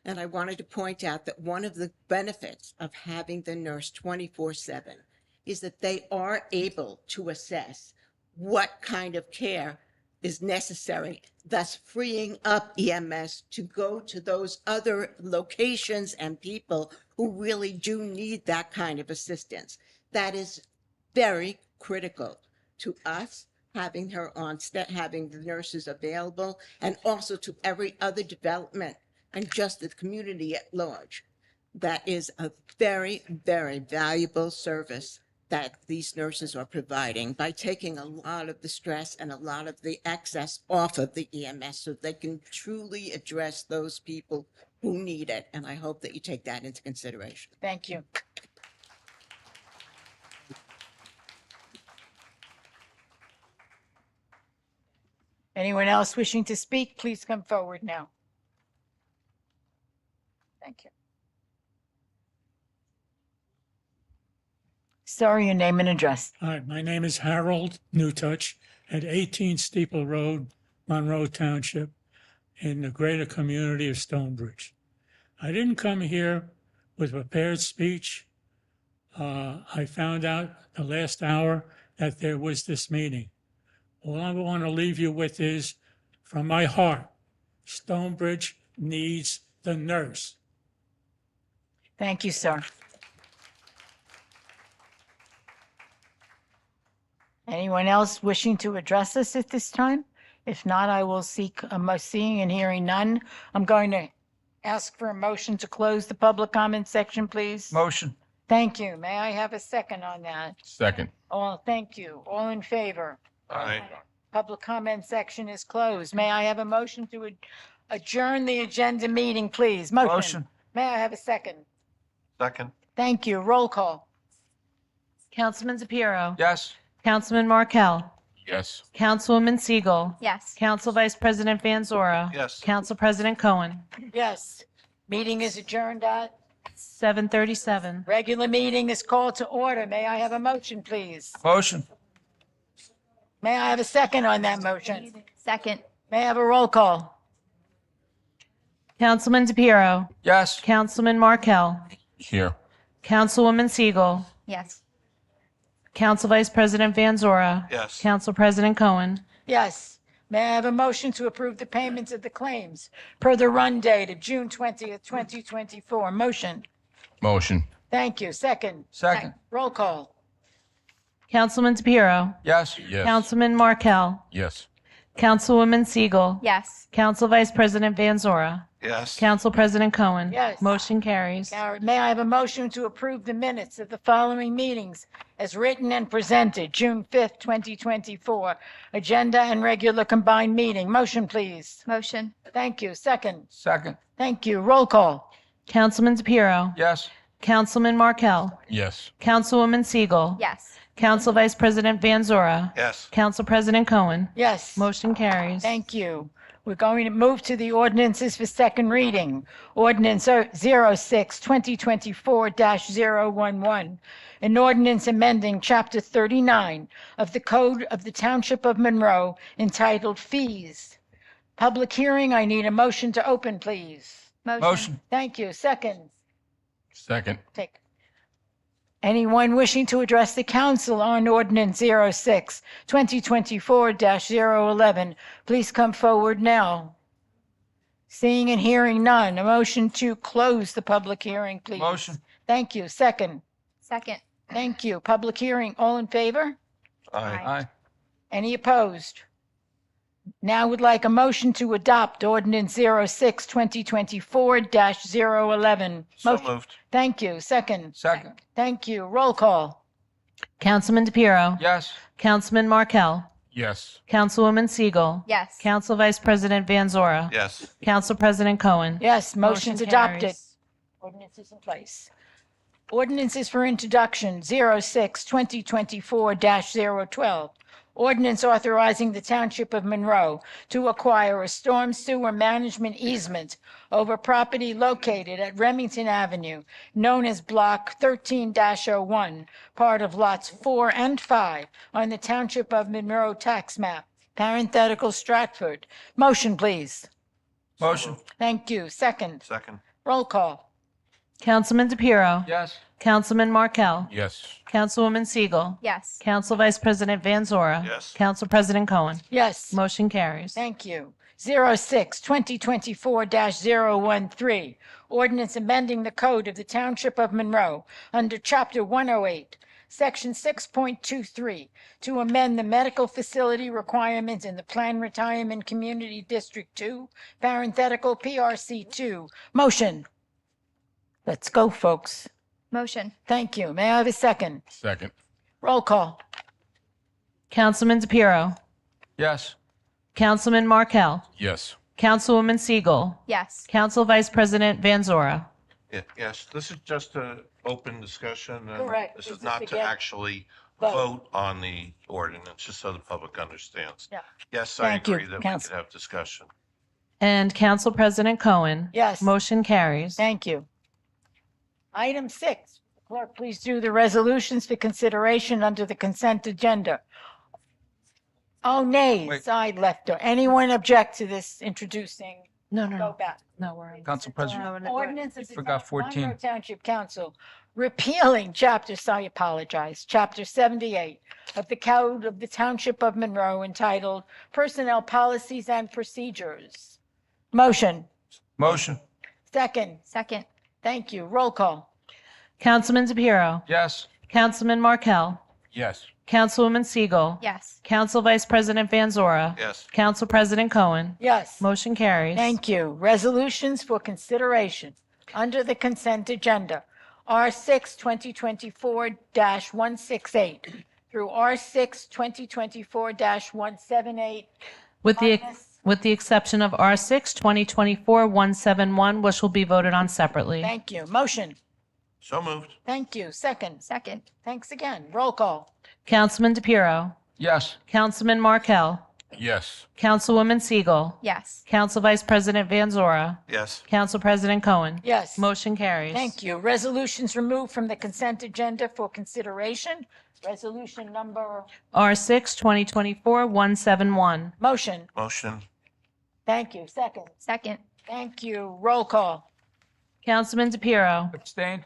And I wanted to point out that one of the benefits of having the nurse 24/7 is that they are able to assess what kind of care is necessary, thus freeing up EMS to go to those other locations and people who really do need that kind of assistance. That is very critical to us, having her on having the nurses available, and also to every other development and just the community at large. That is a very, very valuable service that these nurses are providing by taking a lot of the stress and a lot of the excess off of the EMS so they can truly address those people who need it. And I hope that you take that into consideration. Thank you. Anyone else wishing to speak, please come forward now. Thank you. Sir, your name and address. Hi, my name is Harold Newtouch at 18 Steeple Road, Monroe Township, in the greater community of Stonebridge. I didn't come here with a prepared speech. I found out the last hour that there was this meeting. All I want to leave you with is, from my heart, Stonebridge needs the nurse. Thank you, sir. Anyone else wishing to address us at this time? If not, I will seek, seeing and hearing none. I'm going to ask for a motion to close the public comment section, please. Motion. Thank you. May I have a second on that? Second. All, thank you. All in favor? Aye. Public comment section is closed. May I have a motion to adjourn the agenda meeting, please? Motion. May I have a second? Second. Thank you. Roll call. Councilman DePiero. Yes. Councilman Markel. Yes. Councilwoman Siegel. Yes. Council Vice President Van Zora. Yes. Council President Cohen. Yes. Meeting is adjourned at, 7:37. regular meeting is called to order. May I have a motion, please? Motion. May I have a second on that motion? Second. May I have a roll call? Councilman DePiero. Yes. Councilman Markel. Here. Councilwoman Siegel. Yes. Council Vice President Van Zora. Yes. Council President Cohen. Yes. May I have a motion to approve the payments of the claims per the run date of June 20th, 2024? Motion. Motion. Thank you. Second. Second. Roll call. Councilman DePiero. Yes. Yes. Councilman Markel. Yes. Councilwoman Siegel. Yes. Council Vice President Van Zora. Yes. Council President Cohen. Yes. Motion carries. Carried. May I have a motion to approve the minutes of the following meetings as written and presented, June 5th, 2024, agenda and regular combined meeting? Motion, please. Motion. Thank you. Second. Second. Thank you. Roll call. Councilman DePiero. Yes. Councilman Markel. Yes. Councilwoman Siegel. Yes. Council Vice President Van Zora. Yes. Council President Cohen. Yes. Motion carries. Thank you. We're going to move to the ordinances for second reading. Ordinance 06-2024-011, an ordinance amending Chapter 39 of the Code of the Township of Monroe entitled Fees. Public hearing, I need a motion to open, please. Motion. Thank you. Second. Second. Take. Anyone wishing to address the council on ordinance 06-2024-011, please come forward now. Seeing and hearing none, a motion to close the public hearing, please. Motion. Thank you. Second. Second. Thank you. Public hearing, all in favor? Aye. Any opposed? Now would like a motion to adopt ordinance 06-2024-011. So Motion. moved. Thank you. Second. Second. Thank you. Roll call. Councilman DePiero. Yes. Councilman Markel. Yes. Councilwoman Siegel. Yes. Council Vice President Van Zora. Yes. Council President Cohen. Yes, motion's Motion adopted. carries. Ordinance is in place. Ordinances for introduction, 06-2024-012. Ordinance authorizing the Township of Monroe to acquire a storm sewer management easement over property located at Remington Avenue, known as Block 13-01, part of lots 4 and 5 on the Township of Monroe tax map, parenthetical Stratford. Motion, please. Motion. Thank you. Second. Second. Roll call. Councilman DePiero. Yes. Councilman Markel. Yes. Councilwoman Siegel. Yes. Council Vice President Van Zora. Yes. Council President Cohen. Yes. Motion carries. Thank you. 06-2024-013, ordinance amending the code of the Township of Monroe under Chapter 108, Section 6.23, to amend the medical facility requirements in the Plan Retirement Community District 2, parenthetical PRC 2. Motion. Let's go, folks. Motion. Thank you. May I have a second? Second. Roll call. Councilman DePiero. Yes. Councilman Markel. Yes. Councilwoman Siegel. Yes. Council Vice President Van Zora. Yes, this is just an open discussion. and Correct. This This is is not to to get actually vote. vote on the ordinance, just so the public understands. Yeah. Yes, I Thank you, agree that we Counsel. could have discussion. And Council President Cohen. Yes. Motion carries. Thank you. Item 6, clerk, please do the resolutions for consideration under the consent agenda. Oh, nay, Wait. side left. Anyone object to this introducing Go back. No, we're on. Council President, Ordinance of the forgot Town- Monroe 14. Township Council repealing I apologize, Chapter 78 of the Code of the Township of Monroe entitled Personnel Policies and Procedures. Motion. Motion. Second. Second. Thank you. Roll call. Councilman DePiero. Yes. Councilman Markel. Yes. Councilwoman Siegel. Yes. Council Vice President Van Zora. Yes. Council President Cohen. Yes. Motion carries. Thank you. Resolutions for consideration under the consent agenda. R6 2024-168 through R6 2024-178. With the minus- with the exception of R6 2024-171, which will be voted on separately. Thank you. Motion. So moved. Thank you. Second. Second. Thanks again. Roll call. Councilman DePiero. Yes. Councilman Markel. Yes. Councilwoman Siegel. Yes. Council Vice President Van Zora. Yes. Council President Cohen. Yes. Motion carries. Thank you. Resolutions removed from the consent agenda for consideration. Resolution number. R6 2024-171. Motion. Motion. Thank you. Second. Second. Thank you. Roll call. Councilman DePiero. Abstain.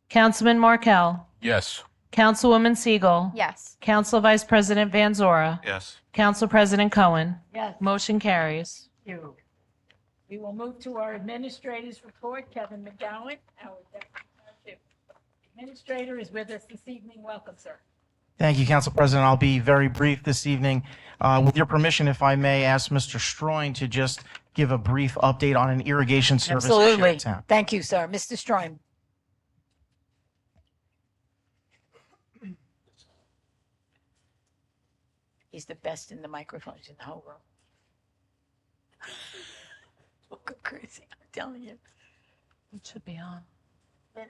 Councilman Markel. Yes. Councilwoman Siegel. Yes. Council Vice President Van Zora. Yes. Council President Cohen. Yes. Motion carries. Thank you. We will move to our administrator's report. Kevin McGowan, our deputy township administrator, is with us this evening. Welcome, sir. Thank you, Council President. I'll be very brief this evening. With your permission, if I may ask Mr. Stroin to just give a brief update on an irrigation service issue Absolutely. in town. Thank you, sir. Mr. Stroim. He's the best in the microphones in the whole room. Don't go crazy, I'm telling you. It should be on. There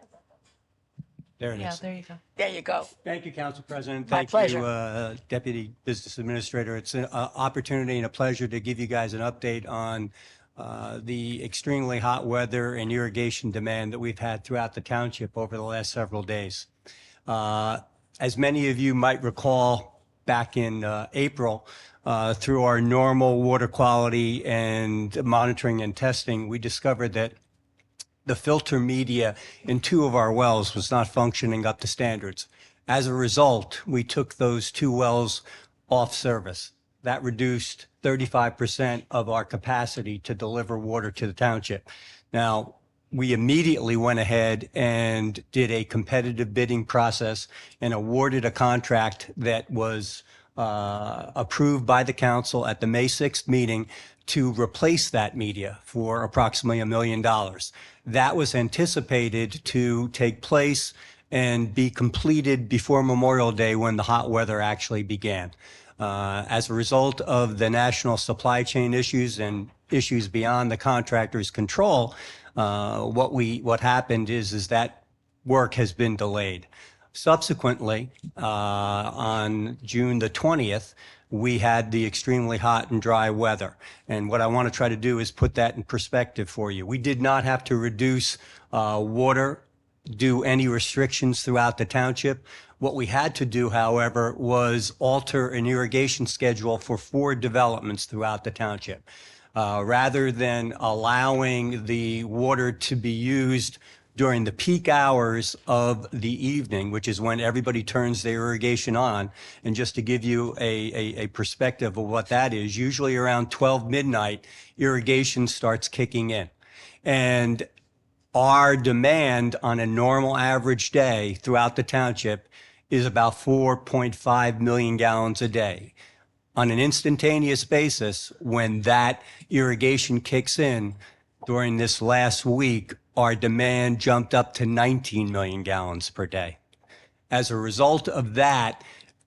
it Yeah, is. there you go. There you go. Thank you, Council President. My Thank pleasure. you, Deputy Business Administrator. It's an opportunity and a pleasure to give you guys an update on the extremely hot weather and irrigation demand that we've had throughout the township over the last several days. As many of you might recall, back in April, through our normal water quality and monitoring and testing, we discovered that the filter media in 2 of our wells was not functioning up to standards. As a result, we took those 2 wells off service. That reduced 35% of our capacity to deliver water to the township. Now, we immediately went ahead and did a competitive bidding process and awarded a contract that was approved by the council at the May 6th meeting to replace that media for approximately $1 million. That was anticipated to take place and be completed before Memorial Day when the hot weather actually began. As a result of the national supply chain issues and issues beyond the contractor's control, what happened is that work has been delayed. Subsequently, on June the 20th, we had the extremely hot and dry weather. And what I want to try to do is put that in perspective for you. We did not have to reduce water, do any restrictions throughout the township. What we had to do, however, was alter an irrigation schedule for 4 developments throughout the township. Rather than allowing the water to be used during the peak hours of the evening, which is when everybody turns their irrigation on. And just to give you a perspective of what that is, usually around 12 midnight, irrigation starts kicking in. And our demand on a normal average day throughout the township is about 4.5 million gallons a day. On an instantaneous basis, when that irrigation kicks in during this last week, our demand jumped up to 19 million gallons per day. As a result of that,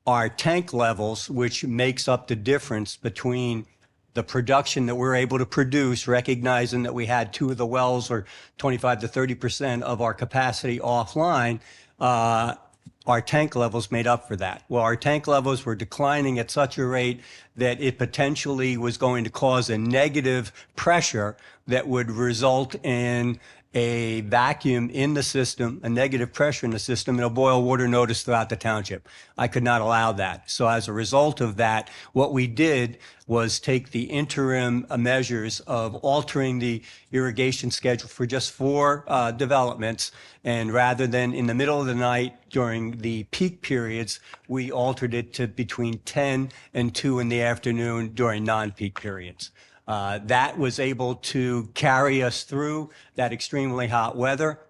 our tank levels, which makes up the difference between the production that we're able to produce, recognizing that we had 2 of the wells or 25 to 30% of our capacity offline, our tank levels made up for that. Well, our tank levels were declining at such a rate that it potentially was going to cause a negative pressure that would result in a vacuum in the system, a negative pressure in the system, and a boil water notice throughout the township. I could not allow that. So as a result of that, what we did was take the interim measures of altering the irrigation schedule for just 4 developments. And rather than in the middle of the night during the peak periods, we altered it to between 10 and 2 in the afternoon during non-peak periods. That was able to carry us through that extremely hot weather.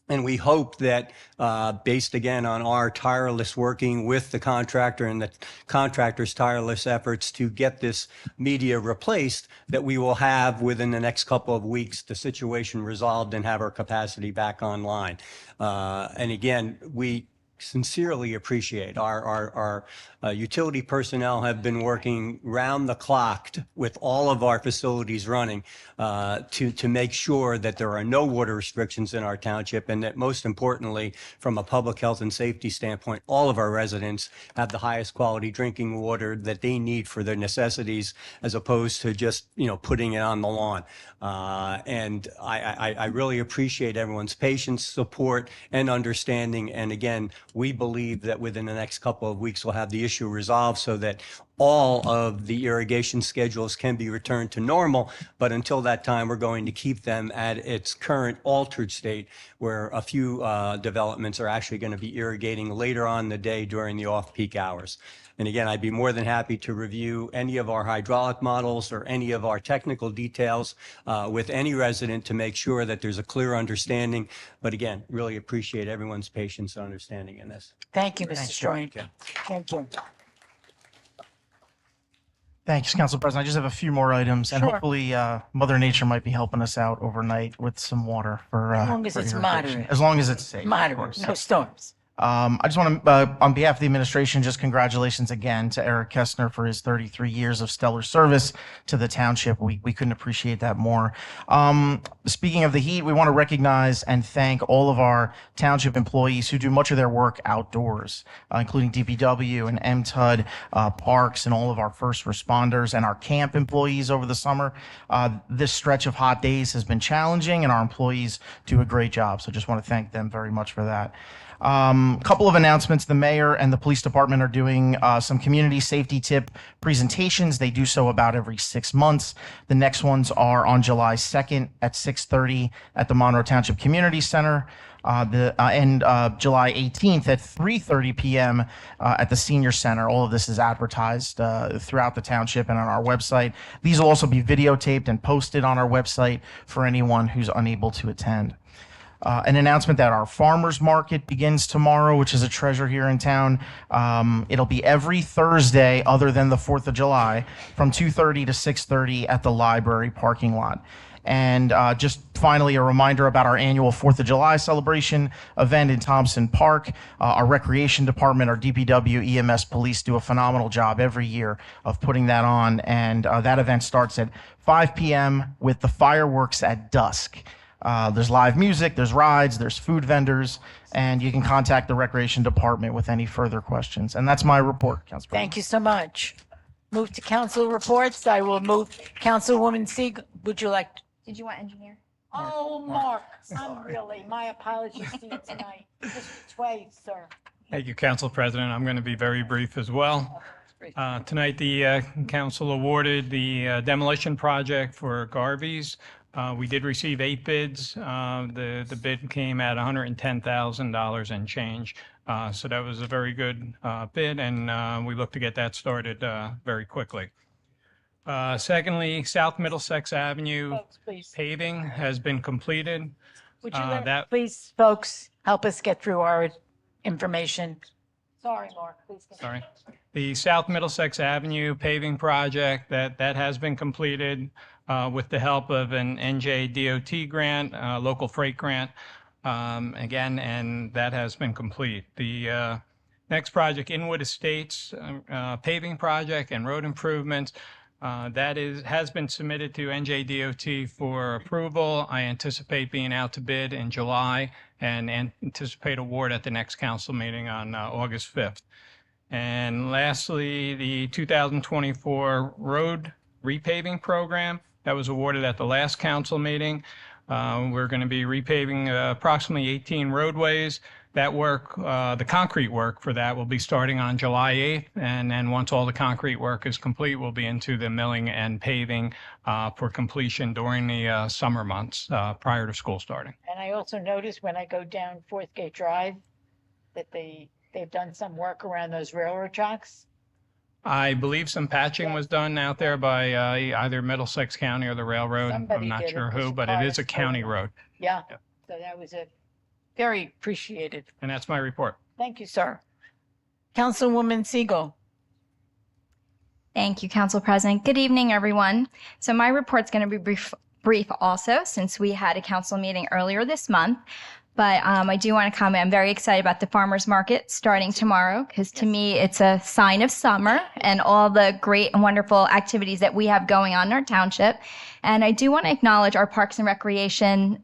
And we hope that, based again on our tireless working with the contractor and the contractor's tireless efforts to get this media replaced, that we will have within the next couple of weeks the situation resolved and have our capacity back online. And again, we sincerely appreciate our utility personnel have been working round the clock with all of our facilities running to make sure that there are no water restrictions in our township, and that most importantly, from a public health and safety standpoint, all of our residents have the highest quality drinking water that they need for their necessities, as opposed to just, putting it on the lawn. And I really appreciate everyone's patience, support, and understanding. And again, we believe that within the next couple of weeks, we'll have the issue resolved so that all of the irrigation schedules can be returned to normal. But until that time, we're going to keep them at its current altered state, where a few developments are actually going to be irrigating later on in the day during the off-peak hours. And again, I'd be more than happy to review any of our hydraulic models or any of our technical details with any resident to make sure that there's a clear understanding. But again, really appreciate everyone's patience and understanding in this. Thank you, Mr. Strang. Thank you. Thanks, Council President. I just have a few more items, and Sure. hopefully Mother Nature might be helping us out overnight with some water for As long as for it's irrigation. moderate. As long as it's safe. of Moderate, course. no storms. I just want to, on behalf of the administration, just congratulations again to Eric Kestner for his 33 years of stellar service to the township. We couldn't appreciate that more. Speaking of the heat, we want to recognize and thank all of our township employees who do much of their work outdoors, including DPW and MTUD, parks, and all of our first responders and our camp employees over the summer. This stretch of hot days has been challenging, and our employees do a great job. So just want to thank them very much for that. Couple of announcements. The mayor and the police department are doing some community safety tip presentations. They do so about every 6 months. The next ones are on July 2nd at 6:30 at the Monroe Township Community Center. And July 18th at 3:30 p.m. At the Senior Center. All of this is advertised throughout the township and on our website. These will also be videotaped and posted on our website for anyone who's unable to attend. An announcement that our farmers market begins tomorrow, which is a treasure here in town. It'll be every Thursday other than the 4th of July from 2:30 to 6:30 at the library parking lot. And just finally, a reminder about our annual 4th of July celebration event in Thompson Park. Our recreation department, our DPW, EMS, police do a phenomenal job every year of putting that on. And that event starts at 5 p.m. with the fireworks at dusk. There's live music, there's rides, there's food vendors, and you can contact the Recreation Department with any further questions. And that's my report, Council President. Thank you so much. Move to council reports. I will move. Councilwoman Siegel, would you like? Did you want engineer? Oh, Mark, I'm really, my apologies to you tonight. Just twice, sir. Thank you, Council President. I'm going to be very brief as well. Tonight, the council awarded the demolition project for Garvey's. We did receive 8 bids. The bid came at $110,000 and change. So that was a very good bid, and we look to get that started very quickly. Secondly, South Middlesex Avenue Folks, please. paving has been completed. Would you please, folks, help us get through our information? Sorry, Mark, please. Sorry. The South Middlesex Avenue paving project, that has been completed with the help of an NJDOT grant, local freight grant, again, and that has been complete. The next project, Inwood Estates paving project and road improvements, has been submitted to NJDOT for approval. I anticipate being out to bid in July and anticipate award at the next council meeting on August 5th. And lastly, the 2024 road repaving program that was awarded at the last council meeting. We're going to be repaving approximately 18 roadways. That work, the concrete work for that will be starting on July 8th. And then once all the concrete work is complete, we'll be into the milling and paving for completion during the summer months prior to school starting. And I also noticed when I go down Fourth Gate Drive that they've done some work around those railroad tracks. I believe some patching was done out there by either Middlesex County or the railroad. Somebody I'm not did it. sure There's who, a but car it is a that's county going. road. Yeah, so that was very appreciated. And that's my report. Thank you, sir. Councilwoman Siegel. Thank you, Council President. Good evening, everyone. So my report's going to be brief also, since we had a council meeting earlier this month. But I do want to comment, I'm very excited about the farmers market starting tomorrow, because to me, it's a sign of summer and all the great and wonderful activities that we have going on in our township. And I do want to acknowledge our Parks and Recreation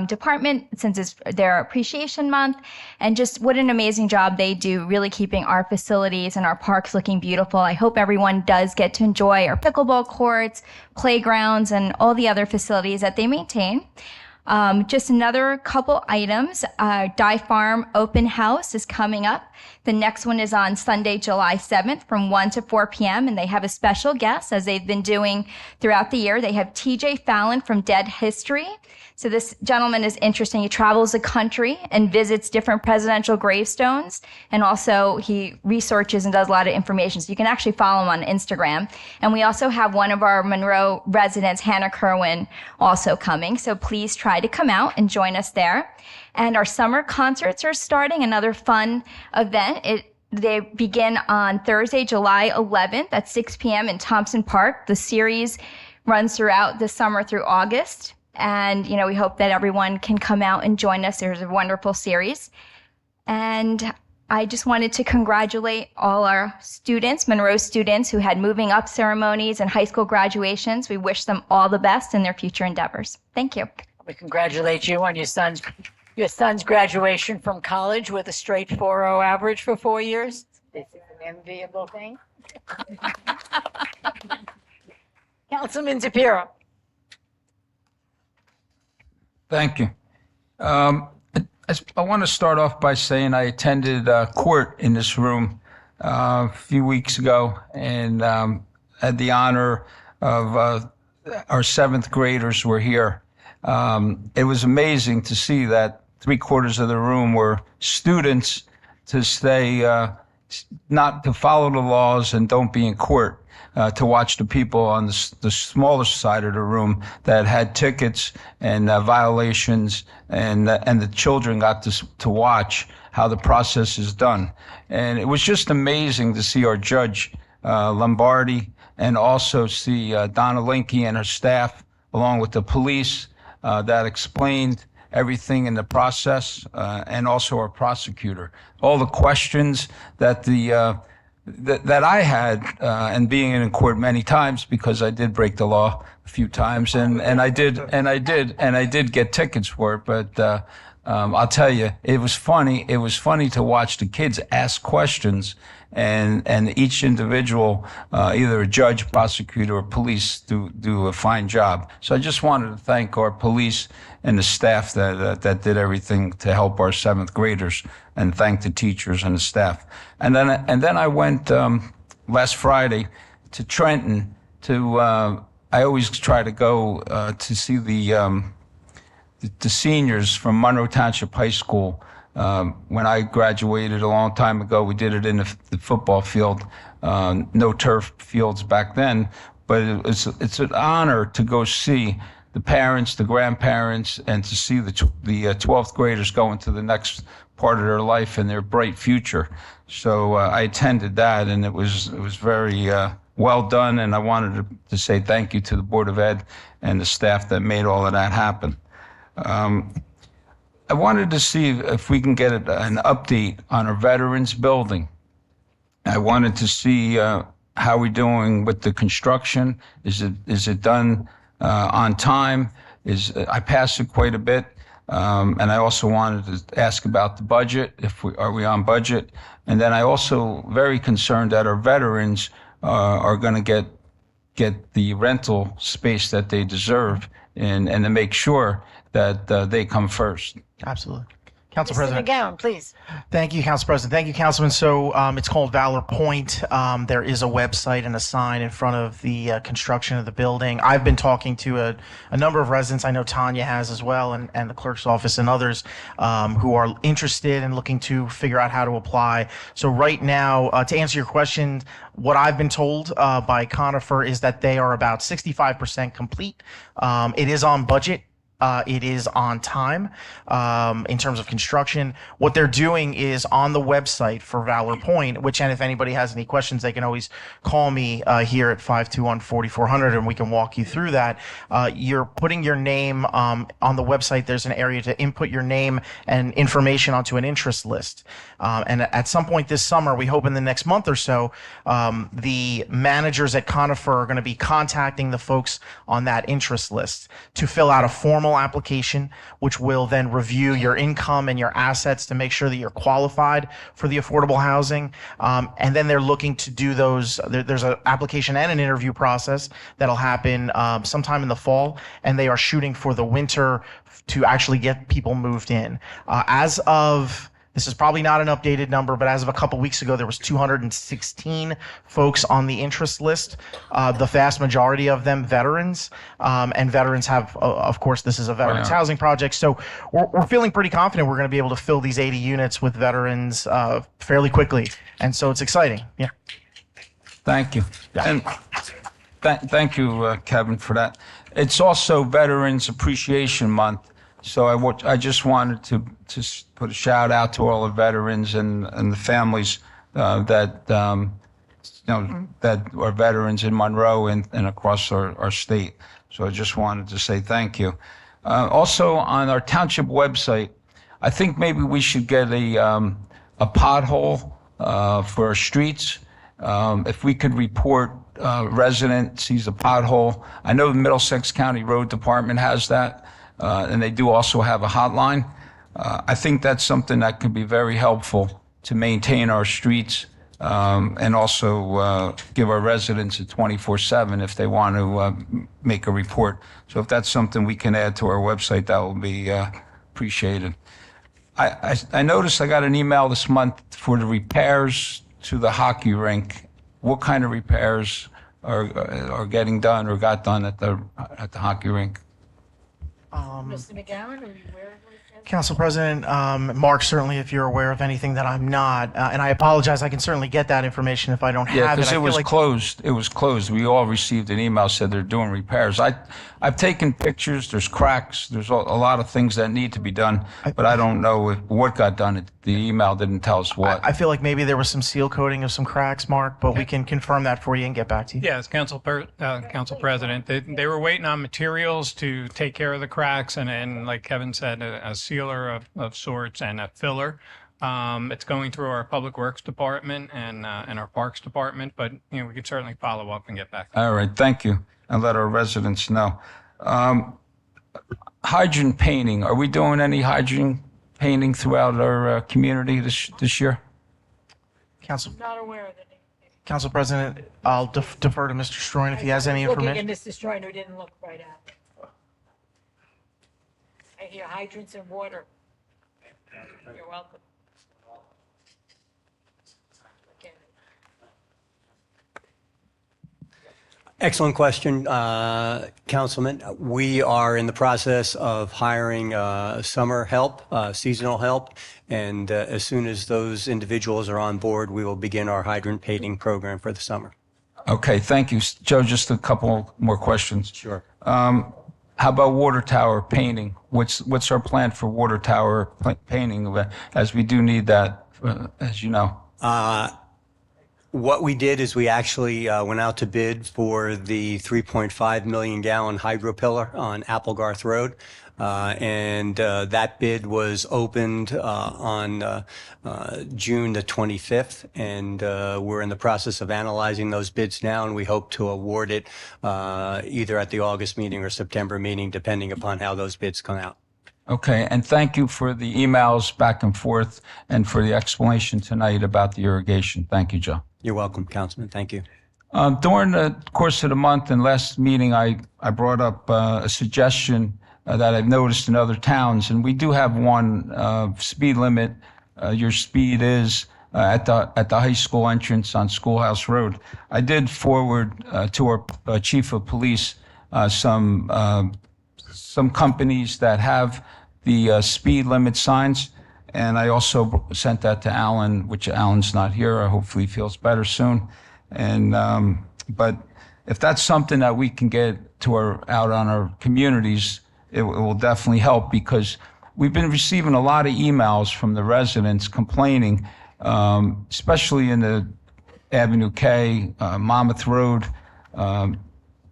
department, since it's their appreciation month, and just what an amazing job they do really keeping our facilities and our parks looking beautiful. I hope everyone does get to enjoy our pickleball courts, playgrounds, and all the other facilities that they maintain. Just another couple items. Dye Farm Open House is coming up. The next one is on Sunday, July 7th from 1 to 4 p.m. And they have a special guest, as they've been doing throughout the year. They have TJ Fallon from Dead History. So this gentleman is interesting. He travels the country and visits different presidential gravestones. And also he researches and does a lot of information. So you can actually follow him on Instagram. And we also have one of our Monroe residents, Hannah Kerwin, also coming. So please try to come out and join us there. And our summer concerts are starting, another fun event. They begin on Thursday, July 11th at 6 p.m. in Thompson Park. The series runs throughout the summer through August. And, we hope that everyone can come out and join us. There's a wonderful series. And I just wanted to congratulate all our students, Monroe students, who had moving up ceremonies and high school graduations. We wish them all the best in their future endeavors. Thank you. We congratulate you on your son's graduation from college with a straight 4.0 average for 4 years. This is an enviable thing. Councilman Zapiro. Thank you. I want to start off by saying I attended court in this room a few weeks ago and had the honor of our seventh graders were here. It was amazing to see that 3/4 of the room were students to stay, not to follow the laws and don't be in court. To watch the people on the smaller side of the room that had tickets and violations, and the children got to watch how the process is done. And it was just amazing to see our judge, Lombardi, and also see Donna Linke and her staff, along with the police, that explained everything in the process, and also our prosecutor. All the questions that that I had, and being in court many times, because I did break the law a few times, and I did get tickets for it. But I'll tell you, it was funny. It was funny to watch the kids ask questions, and each individual, either a judge, prosecutor, or police, do a fine job. So I just wanted to thank our police and the staff that did everything to help our seventh graders, and thank the teachers and the staff. And then I went last Friday to Trenton to. I always try to go to see the seniors from Monroe Township High School. When I graduated a long time ago, we did it in the football field. No turf fields back then, but it's an honor to go see the parents, the grandparents, and to see the 12th graders go into the next part of their life and their bright future. So I attended that, and it was very well done. And I wanted to say thank you to the Board of Ed and the staff that made all of that happen. I wanted to see if we can get an update on our veterans building. I wanted to see how we're doing with the construction. Is it done on time? I passed it quite a bit. And I also wanted to ask about the budget. Are we on budget? And then I also very concerned that our veterans are going to get the rental space that they deserve and to make sure that they come first. Absolutely. Council Mr. President. McGowan, please. Thank you, Council President. Thank you, Councilman. So it's called Valor Point. There is a website and a sign in front of the construction of the building. I've been talking to a number of residents. I know Tanya has as well, and the clerk's office and others who are interested and looking to figure out how to apply. So right now, to answer your question, what I've been told by Conifer is that they are about 65% complete. It is on budget. It is on time in terms of construction. What they're doing is on the website for Valor Point, which, and if anybody has any questions, they can always call me here at 521-4400 and we can walk you through that. You're putting your name on the website. There's an area to input your name and information onto an interest list. And at some point this summer, we hope in the next month or so, the managers at Conifer are going to be contacting the folks on that interest list to fill out a formal application, which will then review your income and your assets to make sure that you're qualified for the affordable housing. And then they're looking to do those. There's an application and an interview process that'll happen sometime in the fall, and they are shooting for the winter to actually get people moved in. As of This is probably not an updated number, but as of a couple weeks ago, there was 216 folks on the interest list. The vast majority of them veterans, and veterans have, of course, this is a veterans housing project. So we're feeling pretty confident we're going to be able to fill these 80 units with veterans fairly quickly. And so it's exciting. Yeah. Thank you. And thank you, Kevin, for that. It's also Veterans Appreciation Month. So I just wanted to put a shout out to all the veterans and the families that are veterans in Monroe and across our state. So I just wanted to say thank you. Also on our township website, I think maybe we should get a pothole for our streets. If we could report resident sees a pothole. I know the Middlesex County Road Department has that. And they do also have a hotline. I think that's something that could be very helpful to maintain our streets and also give our residents a 24/7 if they want to make a report. So if that's something we can add to our website, that will be appreciated. I noticed I got an email this month for the repairs to the hockey rink. What kind of repairs are getting done or got done at the hockey rink? Mr. McGowan, are you aware of this? Council President, Mark, certainly if you're aware of anything that I'm not, and I apologize, I can certainly get that information if I don't have it. Yeah, because it was closed. It was closed. We all received an email said they're doing repairs. I've taken pictures. There's cracks. There's a lot of things that need to be done, but I don't know what got done. The email didn't tell us what. I feel like maybe there was some seal coating of some cracks, Mark, but we can confirm that for you and get back to you. Yes, Council President. They were waiting on materials to take care of the cracks, and like Kevin said, a sealer of sorts and a filler. It's going through our Public Works Department and our Parks Department, but we can certainly follow up and get back. All right, thank you, and let our residents know. Hydrant painting. Are we doing any hydrant painting throughout our community this year? Council. Not aware of it. Council President, I'll defer to Mr. Stroin if he has any information. Looking at Mr. Stroiner didn't look right at it. I hear hydrants and water. You're welcome. Excellent question, Councilman. We are in the process of hiring summer help, seasonal help, and as soon as those individuals are on board, we will begin our hydrant painting program for the summer. Okay, thank you. Joe, just a couple more questions. Sure. How about water tower painting? What's our plan for water tower painting, as we do need that, as you know? What we did is we actually went out to bid for the 3.5 million gallon hydro pillar on Applegarth Road. And that bid was opened on June the 25th. And we're in the process of analyzing those bids now, and we hope to award it either at the August meeting or September meeting, depending upon how those bids come out. Okay, and thank you for the emails back and forth and for the explanation tonight about the irrigation. Thank you, Joe. You're welcome, Councilman. Thank you. During the course of the month and last meeting, I brought up a suggestion that I've noticed in other towns, and we do have one speed limit. Your speed is at the high school entrance on Schoolhouse Road. I did forward to our chief of police some companies that have the speed limit signs, and I also sent that to Alan, which Alan's not here. I hopefully he feels better soon. And but if that's something that we can get out on our communities, it will definitely help, because we've been receiving a lot of emails from the residents complaining, especially in the Avenue K, Monmouth Road,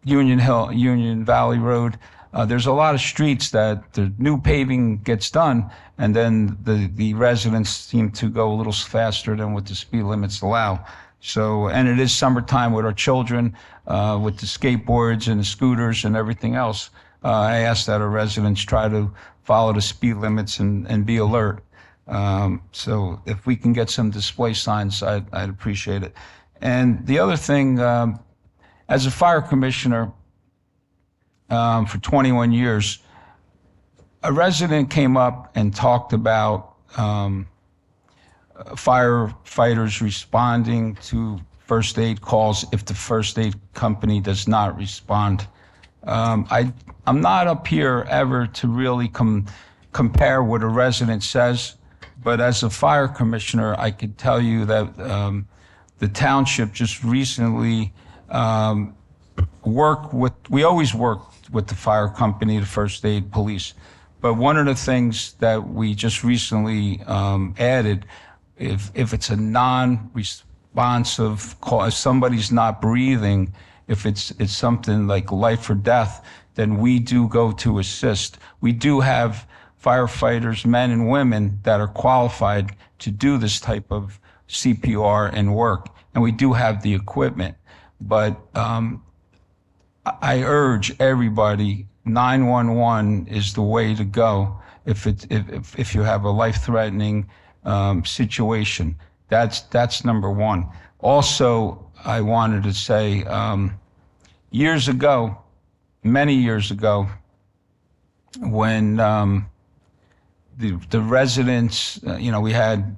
Union Valley Road. There's a lot of streets that the new paving gets done, and then the residents seem to go a little faster than what the speed limits allow. So, and it is summertime with our children, with the skateboards and the scooters and everything else. I ask that our residents try to follow the speed limits and be alert. So if we can get some display signs, I'd appreciate it. And the other thing, as a fire commissioner for 21 years, a resident came up and talked about firefighters responding to first aid calls if the first aid company does not respond. I'm not up here ever to really compare what a resident says, but as a fire commissioner, I could tell you that the township just recently we always work with the fire company, the first aid police. But one of the things that we just recently added, if it's a non-responsive call, if somebody's not breathing, if it's something like life or death, then we do go to assist. We do have firefighters, men and women, that are qualified to do this type of CPR and work, and we do have the equipment. But I urge everybody, 911 is the way to go if you have a life-threatening situation. That's number one. Also, I wanted to say, years ago, many years ago, when the residents, we had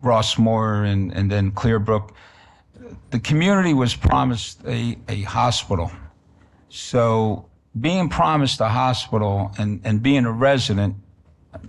Rossmore and then Clearbrook, the community was promised a hospital. So being promised a hospital and being a resident,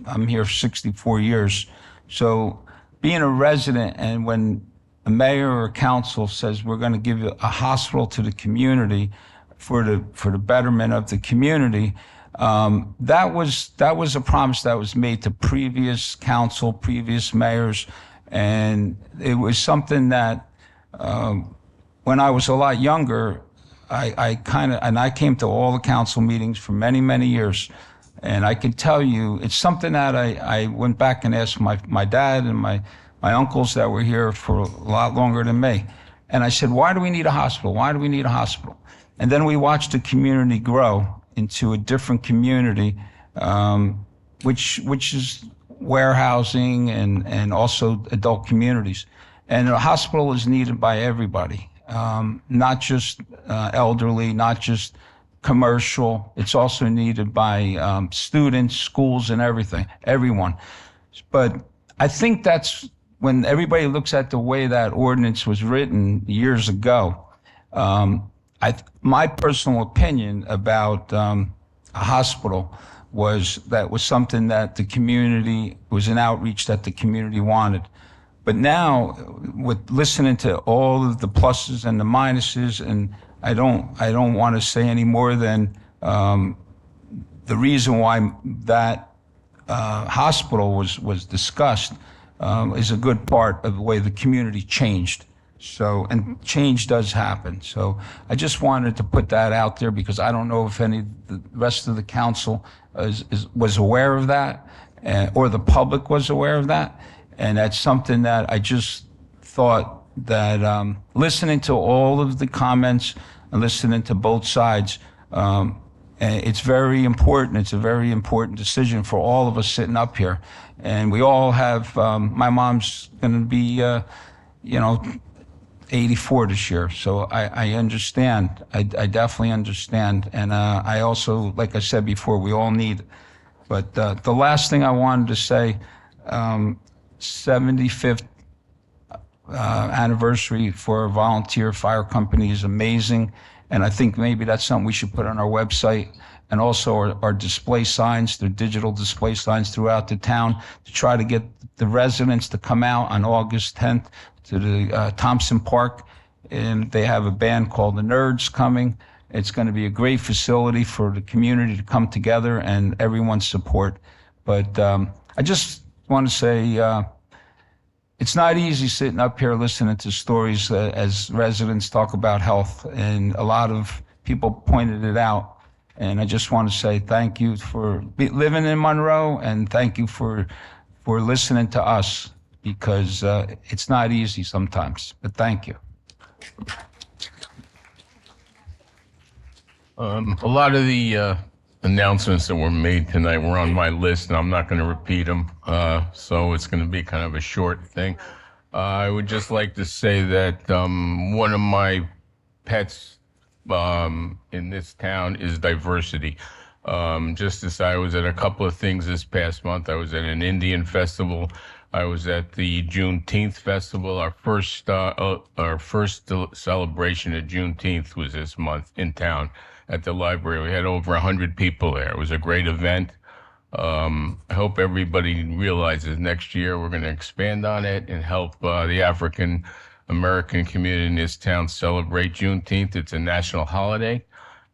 I'm here 64 years, so being a resident, and when a mayor or a council says we're going to give a hospital to the community for the betterment of the community, that was a promise that was made to previous council, previous mayors, and it was something that when I was a lot younger, I came to all the council meetings for many, many years. And I can tell you, it's something that I went back and asked my dad and my uncles that were here for a lot longer than me. And I said, why do we need a hospital? Why do we need a hospital? And then we watched the community grow into a different community, which is warehousing and also adult communities. And a hospital is needed by everybody, not just elderly, not just commercial. It's also needed by students, schools, and everyone. But I think that's when everybody looks at the way that ordinance was written years ago. My personal opinion about a hospital was something that the community, was an outreach that the community wanted. But now, with listening to all of the pluses and the minuses, and I don't want to say any more than the reason why that hospital was discussed is a good part of the way the community changed. So, and change does happen. So I just wanted to put that out there, because I don't know if the rest of the council was aware of that, or the public was aware of that. And that's something that I just thought that listening to all of the comments and listening to both sides, it's very important. It's a very important decision for all of us sitting up here. And we all have, my mom's going to be, 84 this year, so I understand. I definitely understand. And I also, like I said before, we all need it. But the last thing I wanted to say, 75th anniversary for a volunteer fire company is amazing. And I think maybe that's something we should put on our website, and also our display signs, the digital display signs throughout the town, to try to get the residents to come out on August 10th to the Thompson Park. And they have a band called the Nerds coming. It's going to be a great facility for the community to come together and everyone's support. But I just want to say, it's not easy sitting up here listening to stories as residents talk about health, and a lot of people pointed it out. And I just want to say thank you for living in Monroe, and thank you for listening to us, because it's not easy sometimes. But thank you. A lot of the announcements that were made tonight were on my list, and I'm not going to repeat them, so it's going to be kind of a short thing. I would just like to say that one of my pets in this town is diversity. Just as I was at a couple of things this past month, I was at an Indian festival. I was at the Juneteenth festival. Our first celebration of Juneteenth was this month in town at the library. We had over 100 people there. It was a great event. I hope everybody realizes next year we're going to expand on it and help the African American community in this town celebrate Juneteenth. It's a national holiday.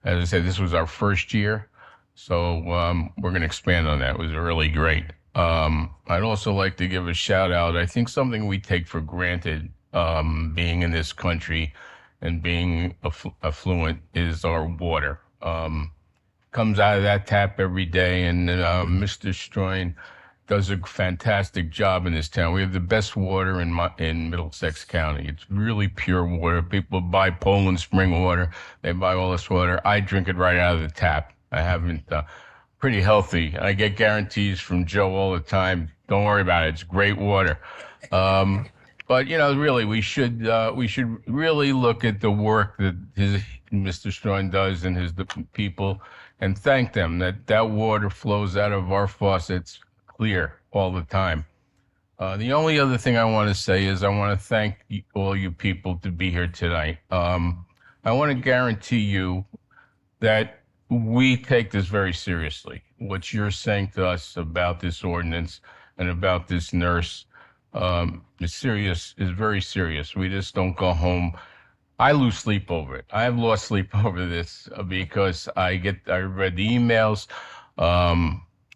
As I said, this was our first year, so we're going to expand on that. It was really great. I'd also like to give a shout out. I think something we take for granted being in this country and being affluent is our water. Comes out of that tap every day, and Mr. Stroin does a fantastic job in this town. We have the best water in Middlesex County. It's really pure water. People buy Poland Spring water. They buy all this water. I drink it right out of the tap. I haven't, pretty healthy. I get guarantees from Joe all the time. Don't worry about it. It's great water. But, you know, really, we should really look at the work that Mr. Stroin does and the people, and thank them that water flows out of our faucets clear all the time. The only other thing I want to say is I want to thank all you people to be here tonight. I want to guarantee you that we take this very seriously. What you're saying to us about this ordinance and about this nurse is serious, is very serious. We just don't go home. I lose sleep over it. I have lost sleep over this because I read the emails,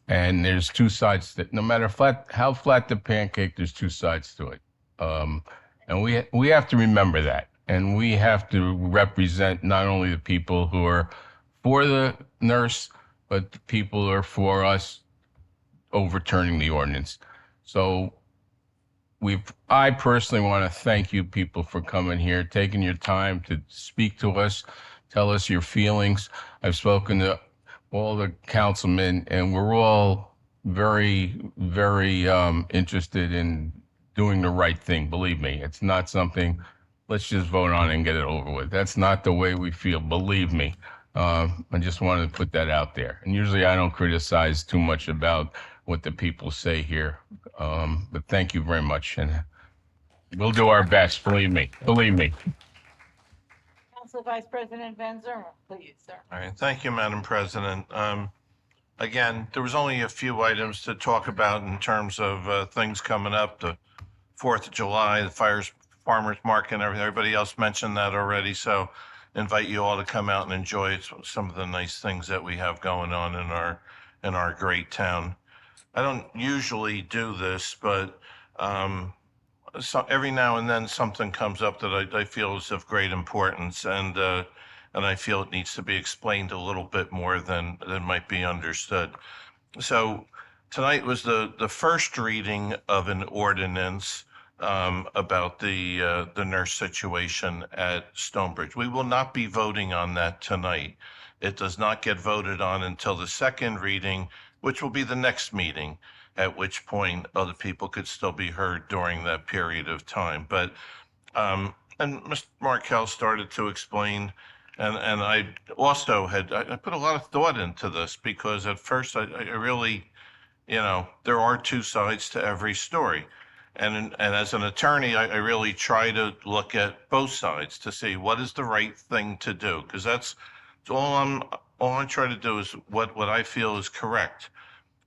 and there's two sides that, no matter how flat the pancake, there's two sides to it. And we have to remember that. And we have to represent not only the people who are for the nurse, but the people who are for us overturning the ordinance. So I personally want to thank you people for coming here, taking your time to speak to us, tell us your feelings. I've spoken to all the councilmen, and we're all very, very interested in doing the right thing. Believe me, it's not something, let's just vote on it and get it over with. That's not the way we feel, believe me. I just wanted to put that out there. And usually I don't criticize too much about what the people say here. But thank you very much. And we'll do our best, believe me, believe me. Council Vice President Van Zerma, please, sir. All right, thank you, Madam President. Again, there was only a few items to talk about in terms of things coming up, the 4th of July, the farmers market and everything. Everybody else mentioned that already, so invite you all to come out and enjoy some of the nice things that we have going on in our great town. I don't usually do this, but so every now and then something comes up that I feel is of great importance, and I feel it needs to be explained a little bit more than might be understood. So tonight was the first reading of an ordinance about the nurse situation at Stonebridge. We will not be voting on that tonight. It does not get voted on until the second reading, which will be the next meeting, at which point other people could still be heard during that period of time. But And Mr. Markel started to explain, and I also I put a lot of thought into this because at first I really, there are two sides to every story. And as an attorney, I really try to look at both sides to see what is the right thing to do, because that's all I try to do is what I feel is correct.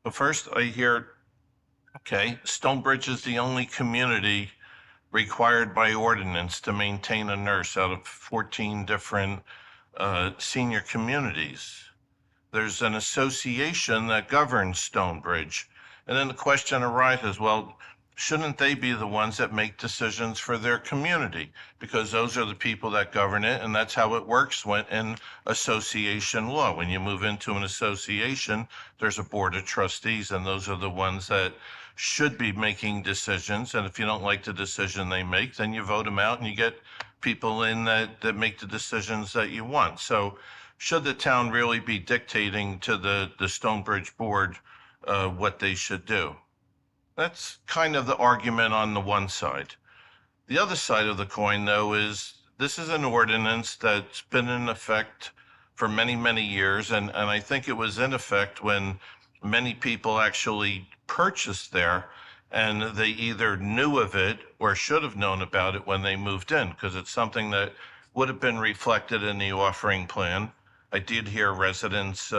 But first I hear, okay, Stonebridge is the only community required by ordinance to maintain a nurse out of 14 different senior communities. There's an association that governs Stonebridge. And then the question arises, well, shouldn't they be the ones that make decisions for their community? Because those are the people that govern it, and that's how it works in association law. When you move into an association, there's a board of trustees, and those are the ones that should be making decisions. And if you don't like the decision they make, then you vote them out and you get people in that make the decisions that you want. So should the town really be dictating to the Stonebridge board what they should do? That's kind of the argument on the one side. The other side of the coin, though, is this is an ordinance that's been in effect for many, many years. And I think it was in effect when many people actually purchased there, and they either knew of it or should have known about it when they moved in, because it's something that would have been reflected in the offering plan. I did hear residents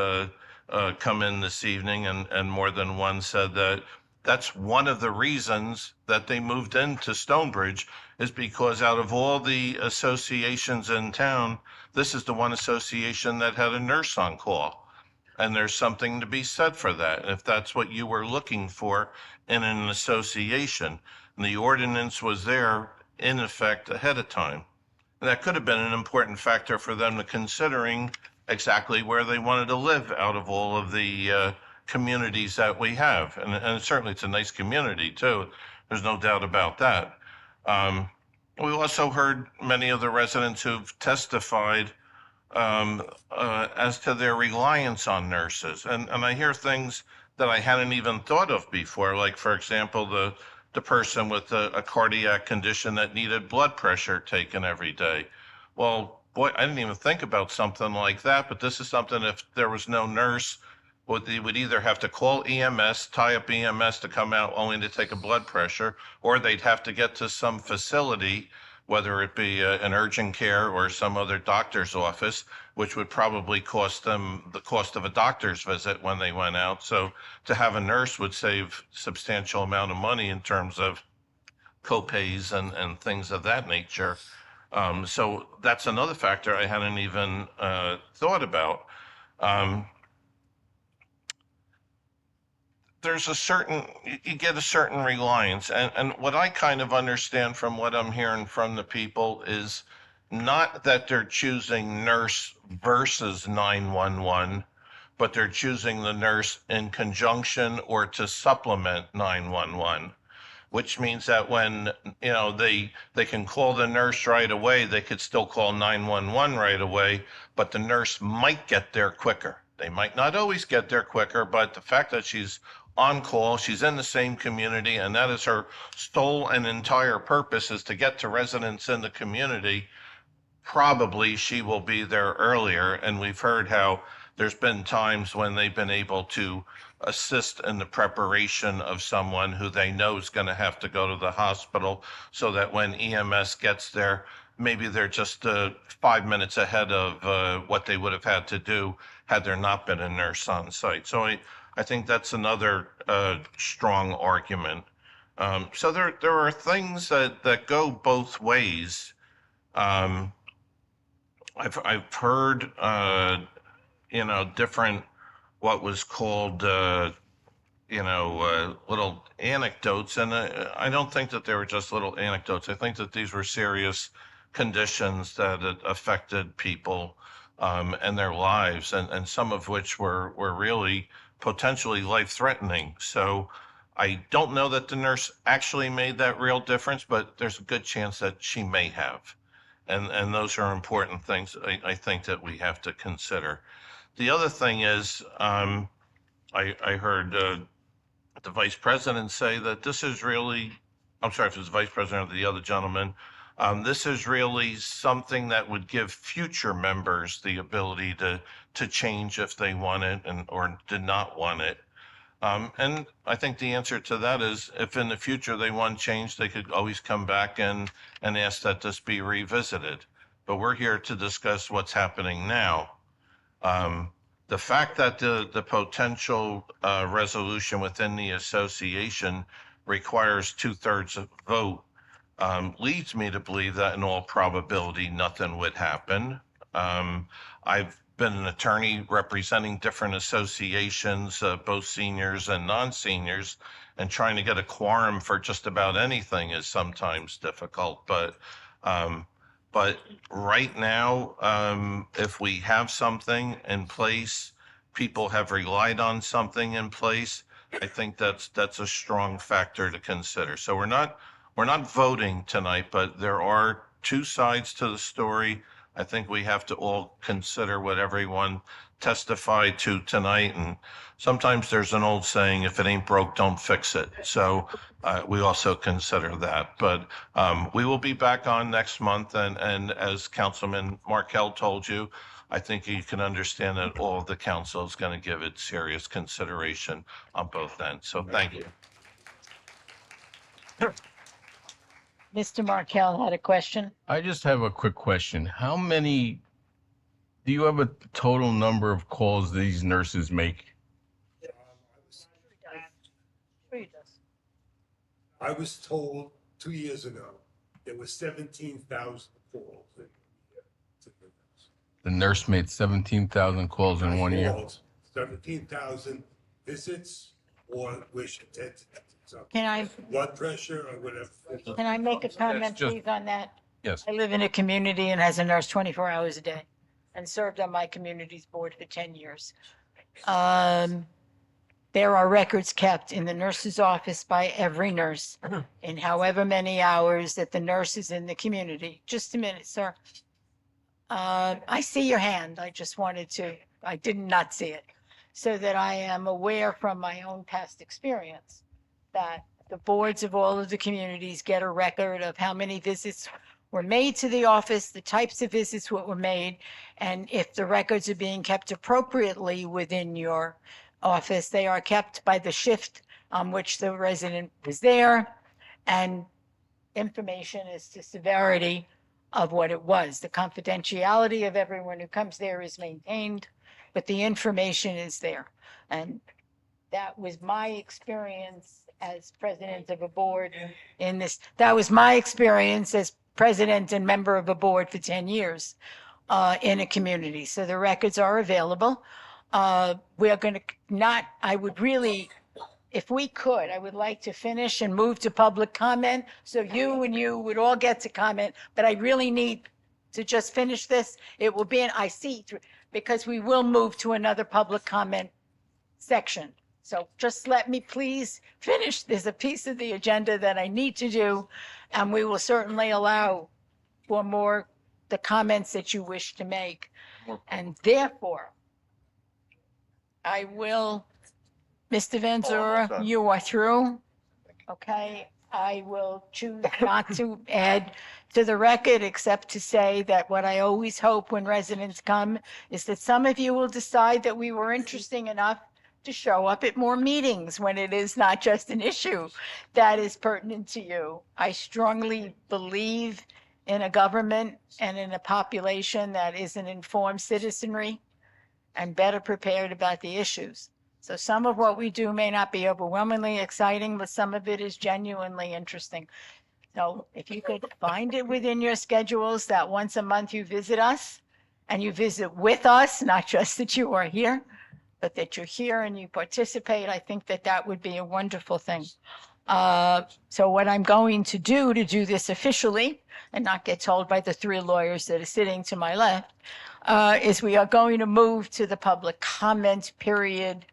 come in this evening, and more than one said that that's one of the reasons that they moved into Stonebridge, is because out of all the associations in town, this is the one association that had a nurse on call. And there's something to be said for that. If that's what you were looking for in an association, and the ordinance was there in effect ahead of time. And that could have been an important factor for them to considering exactly where they wanted to live out of all of the communities that we have. And certainly it's a nice community too. There's no doubt about that. We also heard many of the residents who've testified as to their reliance on nurses. And I hear things that I hadn't even thought of before, like, for example, the person with a cardiac condition that needed blood pressure taken every day. Well, boy, I didn't even think about something like that, but this is something, if there was no nurse, they would either have to call EMS, tie up EMS to come out only to take a blood pressure, or they'd have to get to some facility, whether it be an urgent care or some other doctor's office, which would probably cost them the cost of a doctor's visit when they went out. So to have a nurse would save substantial amount of money in terms of co-pays and things of that nature. So that's another factor I hadn't even thought about. There's you get a certain reliance. And what I kind of understand from what I'm hearing from the people is not that they're choosing nurse versus 911, but they're choosing the nurse in conjunction or to supplement 911, which means that when, they can call the nurse right away, they could still call 911 right away, but the nurse might get there quicker. They might not always get there quicker, but the fact that she's on call, she's in the same community, and that is her sole and entire purpose, is to get to residents in the community, probably she will be there earlier. And we've heard how there's been times when they've been able to assist in the preparation of someone who they know is going to have to go to the hospital, so that when EMS gets there, maybe they're just 5 minutes ahead of what they would have had to do had there not been a nurse on site. So I think that's another strong argument. So there are things that go both ways. I've heard different, what was called little anecdotes, and I don't think that they were just little anecdotes. I think that these were serious conditions that affected people and their lives, and some of which were really potentially life-threatening. So I don't know that the nurse actually made that real difference, but there's a good chance that she may have. And those are important things I think that we have to consider. The other thing is, I heard the vice president say that this is really, I'm sorry if it was the vice president or the other gentleman, This is really something that would give future members the ability to change if they want it or did not want it. And I think the answer to that is if in the future they want change, they could always come back and ask that this be revisited. But we're here to discuss what's happening now. The fact that the potential resolution within the association requires 2/3 vote leads me to believe that in all probability nothing would happen. I've been an attorney representing different associations, both seniors and non-seniors, and trying to get a quorum for just about anything is sometimes difficult. But right now, if we have something in place, people have relied on something in place, I think that's a strong factor to consider. So we're not voting tonight, but there are two sides to the story. I think we have to all consider what everyone testified to tonight. And sometimes there's an old saying, if it ain't broke, don't fix it. So we also consider that. But we will be back on next month. And as Councilman Markell told you, I think you can understand that all of the council is going to give it serious consideration on both ends. So thank you. Mr. Markell had a question. I just have a quick question. Do you have a total number of calls these nurses make? I was told 2 years ago, there was 17,000 calls. The nurse made 17,000 calls in 1 year. 17,000 visits or wish attended. So Can I blood pressure or whatever. can I make a comment, just- please, on that? Yes. I live in a community and has a nurse 24 hours a day and served on my community's board for 10 years. There are records kept in the nurse's office by every nurse in however many hours that the nurse is in the community. Just a minute, sir. I see your hand. I just wanted to, I did not see it. So that I am aware from my own past experience that the boards of all of the communities get a record of how many visits were made to the office, the types of visits that were made, and if the records are being kept appropriately within your office, they are kept by the shift on which the resident was there, and information as to severity of what it was. The confidentiality of everyone who comes there is maintained, but the information is there. And that was my experience as president of a board in this. That was my experience as president and member of a board for 10 years in a community. So the records are available. We are going to not, I would really, if we could, I would like to finish and move to public comment. So you would all get to comment, but I really need to just finish this. It will be, I see, because we will move to another public comment section. So just let me please finish. There's a piece of the agenda that I need to do, and we will certainly allow for more, the comments that you wish to make. And therefore, I will, Mr. Van Zura, you are through. Okay, I will choose not to add to the record, except to say that what I always hope when residents come is that some of you will decide that we were interesting enough to show up at more meetings when it is not just an issue that is pertinent to you. I strongly believe in a government and in a population that is an informed citizenry and better prepared about the issues. So some of what we do may not be overwhelmingly exciting, but some of it is genuinely interesting. So if you could find it within your schedules that once a month you visit us and you visit with us, not just that you are here, but that you're here and you participate, I think that that would be a wonderful thing. So what I'm going to do this officially and not get told by the three lawyers that are sitting to my left, is we are going to move to the public comment period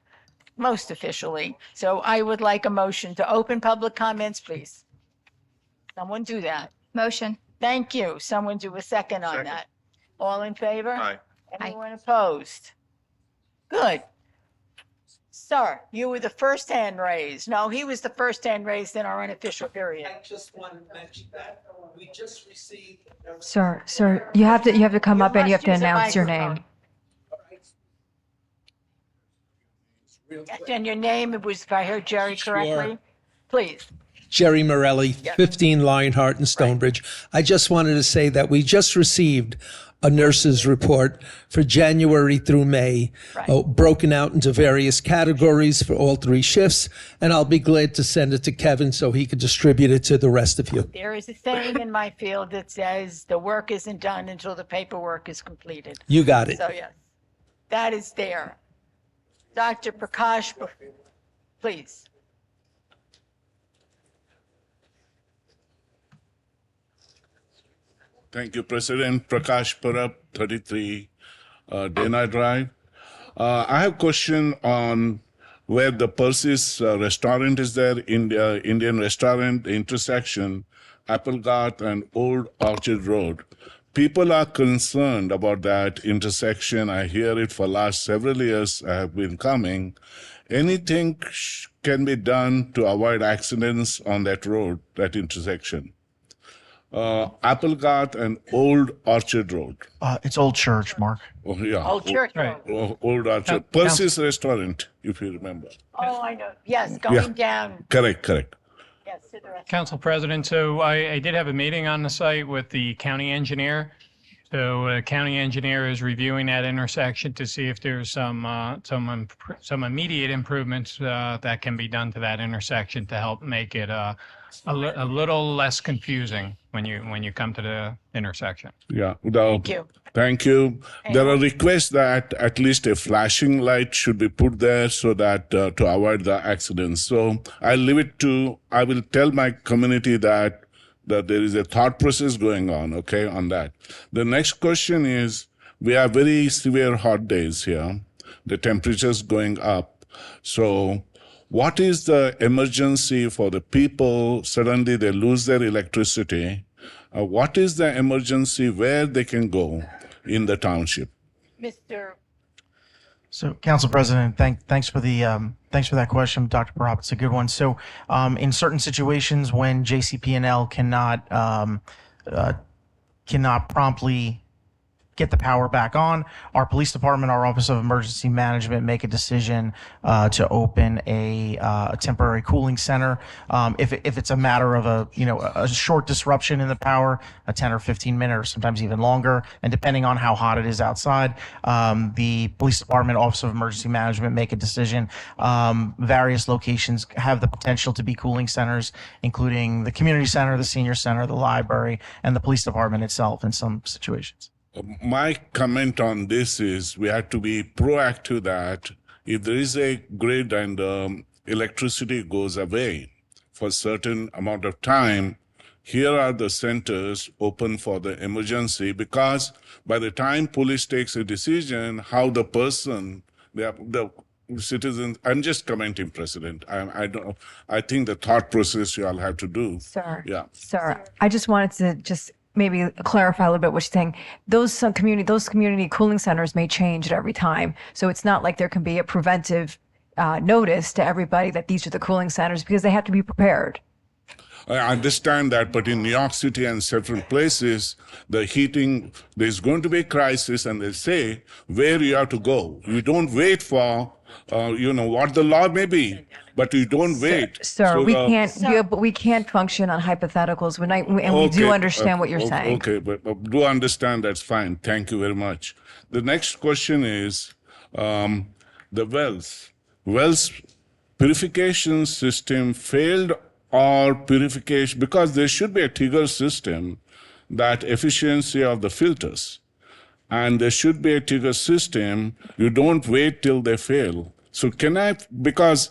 most officially. So I would like a motion to open public comments, please. Someone do that. Motion. Thank you. Someone do a second on that. All in favor? Aye. Anyone opposed? Good. Sir, you were the first hand raised. No, he was the first hand raised in our unofficial period. I just wanted to mention that we just received. Sir, you have to come up and you have to must use a announce your microphone. name. And your name, it was, if I heard Jerry correctly, please. Jerry Morelli, Yes. 15 Lionheart in Stonebridge. I just wanted to say that we just received a nurse's report for January through May, broken out into various categories for all 3 shifts, and I'll be glad to send it to Kevin so he can distribute it to the rest of you. There is a saying in my field that says the work isn't done until the paperwork is completed. You got it. So yes, that is there. Dr. Prakash, please. Thank you, President. Prakash Parab, 33 Dana Drive. I have a question on where the Percy's restaurant is there, Indian restaurant, the intersection, Applegarth and Old Orchard Road. People are concerned about that intersection. I hear it for last several years. I have been coming. Anything can be done to avoid accidents on that road, that intersection? Applegarth and Old Orchard Road. It's Old Church, Mark. Oh, yeah. Old Church Right. Old Orchard. Percy's restaurant, if you remember. Oh, I know. Yes, going down. Correct. Yes, to the rest. Council President, so I did have a meeting on the site with the county engineer. So county engineer is reviewing that intersection to see if there's some immediate improvements that can be done to that intersection to help make it a little less confusing when you come to the intersection. Yeah. Thank you. Thank you. There are requests that at least a flashing light should be put there so that to avoid the accidents. So I will tell my community that there is a thought process going on, okay, on that. The next question is, we have very severe hot days here. The temperature's going up. So what is the emergency for the people? Suddenly they lose their electricity. What is the emergency where they can go in the township? Mr. So, Council President, thanks for that question, Dr. Parab. It's a good one. So, in certain situations when JCP&L cannot promptly get the power back on, our police department, our Office of Emergency Management make a decision to open a temporary cooling center. If it's a matter of a short disruption in the power, a 10 or 15 minute or sometimes even longer, and depending on how hot it is outside, the police department, Office of Emergency Management make a decision. Various locations have the potential to be cooling centers, including the community center, the senior center, the library, and the police department itself in some situations. My comment on this is we have to be proactive that if there is a grid and electricity goes away for a certain amount of time, here are the centers open for the emergency, because by the time police takes a decision, how the person, the citizens, I'm just commenting, President. I think the thought process you all have to do. Sir, I just wanted to maybe clarify a little bit what you're saying. Those community cooling centers may change at every time. So it's not like there can be a preventive notice to everybody that these are the cooling centers, because they have to be prepared. I understand that, but in New York City and several places, the heating, there's going to be a crisis, and they say where you have to go. You don't wait for, what the law may be, but you don't wait. Sir, So we can't function on hypotheticals. We do understand what you're saying. Okay, but do understand, that's fine. Thank you very much. The next question is the wells. Wells purification system failed, or purification, because there should be a trigger system that efficiency of the filters. And there should be a trigger system. You don't wait till they fail. So because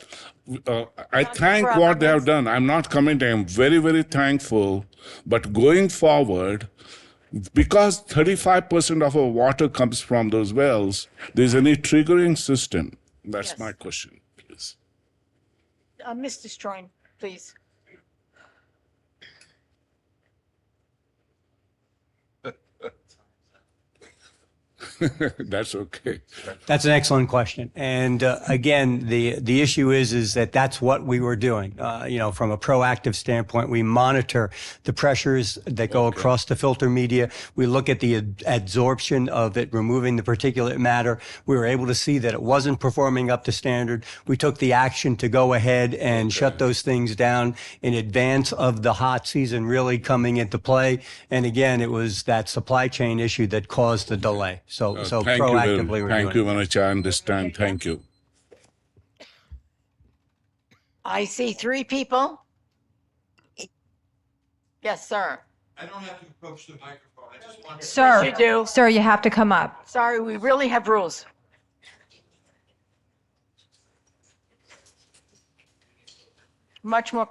I thank what they have done. I'm not commenting. I'm very, very thankful. But going forward, because 35% of our water comes from those wells, there's any triggering system. That's my question, please. Mr. Stroin, please. That's okay. That's an excellent question. And again, the issue is that that's what we were doing. From a proactive standpoint, we monitor the pressures that go across the filter media. We look at the adsorption of it, removing the particulate matter. We were able to see that it wasn't performing up to standard. We took the action to go ahead and shut those things down in advance of the hot season really coming into play. And again, it was that supply chain issue that caused the delay. So Thank proactively, you. we're Thank doing you, it. Manish. I understand. Thank you. I see 3 people. Yes, sir. I don't have to approach the microphone. I just want to. Sir, Yes, you do. sir, you have to come up. Sorry, we really have rules. Much more.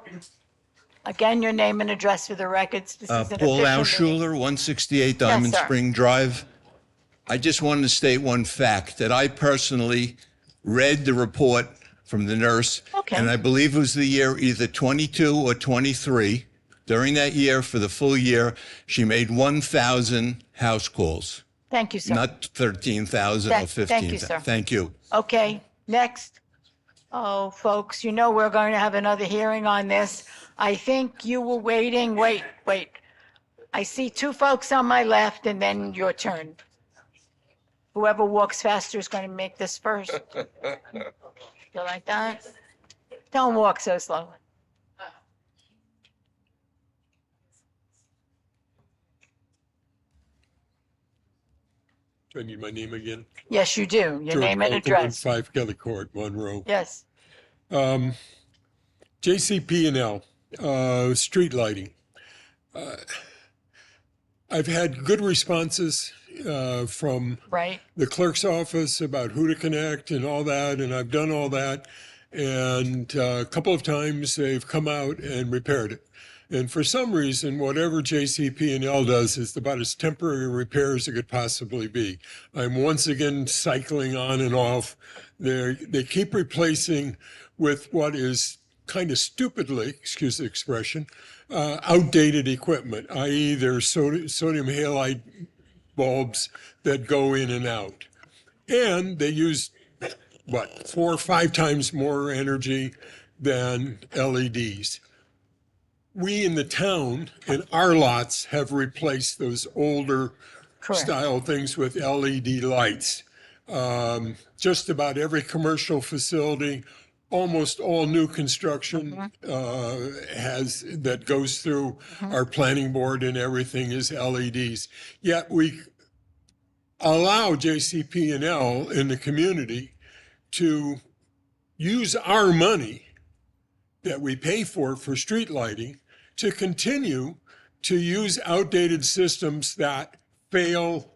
Again, your name and address for the records. This is an Paul official meeting. Ausschuler, 168 Diamond sir. Spring Drive. I just wanted to state one fact, that I personally read the report from the nurse. Okay. And I believe it was the year either 22 or 23. During that year, for the full year, she made 1,000 house calls, Thank you, sir. not 13,000 or Thank you, 15,000. sir. Thank you. Okay, next. Oh, folks, we're going to have another hearing on this. I think you were waiting. Wait. I see 2 folks on my left and then your turn. Whoever walks faster is going to make this first. You like that? Don't walk so slowly. Do I need my name again? Yes, you do. Your George name and Okerlund, address. 5 Kelly Court, Monroe. Yes. JCP&L, street lighting. I've had good responses from Right. the clerk's office about who to connect and all that, and I've done all that. And a couple of times they've come out and repaired it. And for some reason, whatever JCP&L does is about as temporary a repair as it could possibly be. I'm once again cycling on and off. They keep replacing with what is kind of stupidly, excuse the expression, outdated equipment, i.e. there's sodium halide bulbs that go in and out. And they use, 4 or 5 times more energy than LEDs. We in the town, in our lots, have replaced those older style things with LED lights. Just about every commercial facility, almost all new construction has that goes through our planning board and everything is LEDs. Yet we allow JCP&L in the community to use our money that we pay for street lighting to continue to use outdated systems that fail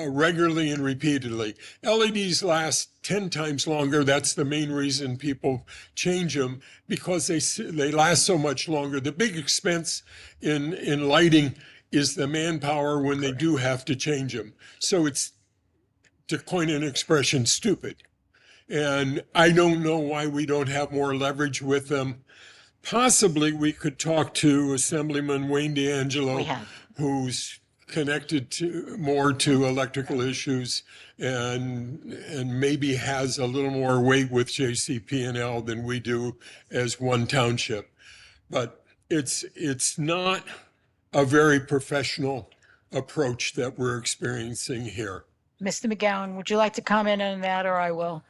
regularly and repeatedly. LEDs last 10 times longer. That's the main reason people change them, because they last so much longer. The big expense in lighting is the manpower when they do have to change them. So it's, to coin an expression, stupid. And I don't know why we don't have more leverage with them. Possibly we could talk to Assemblyman Wayne D'Angelo, who's connected more to electrical issues and maybe has a little more weight with JCP&L than we do as one township. But it's not a very professional approach that we're experiencing here. Mr. McGowan, would you like to comment on that, or I will?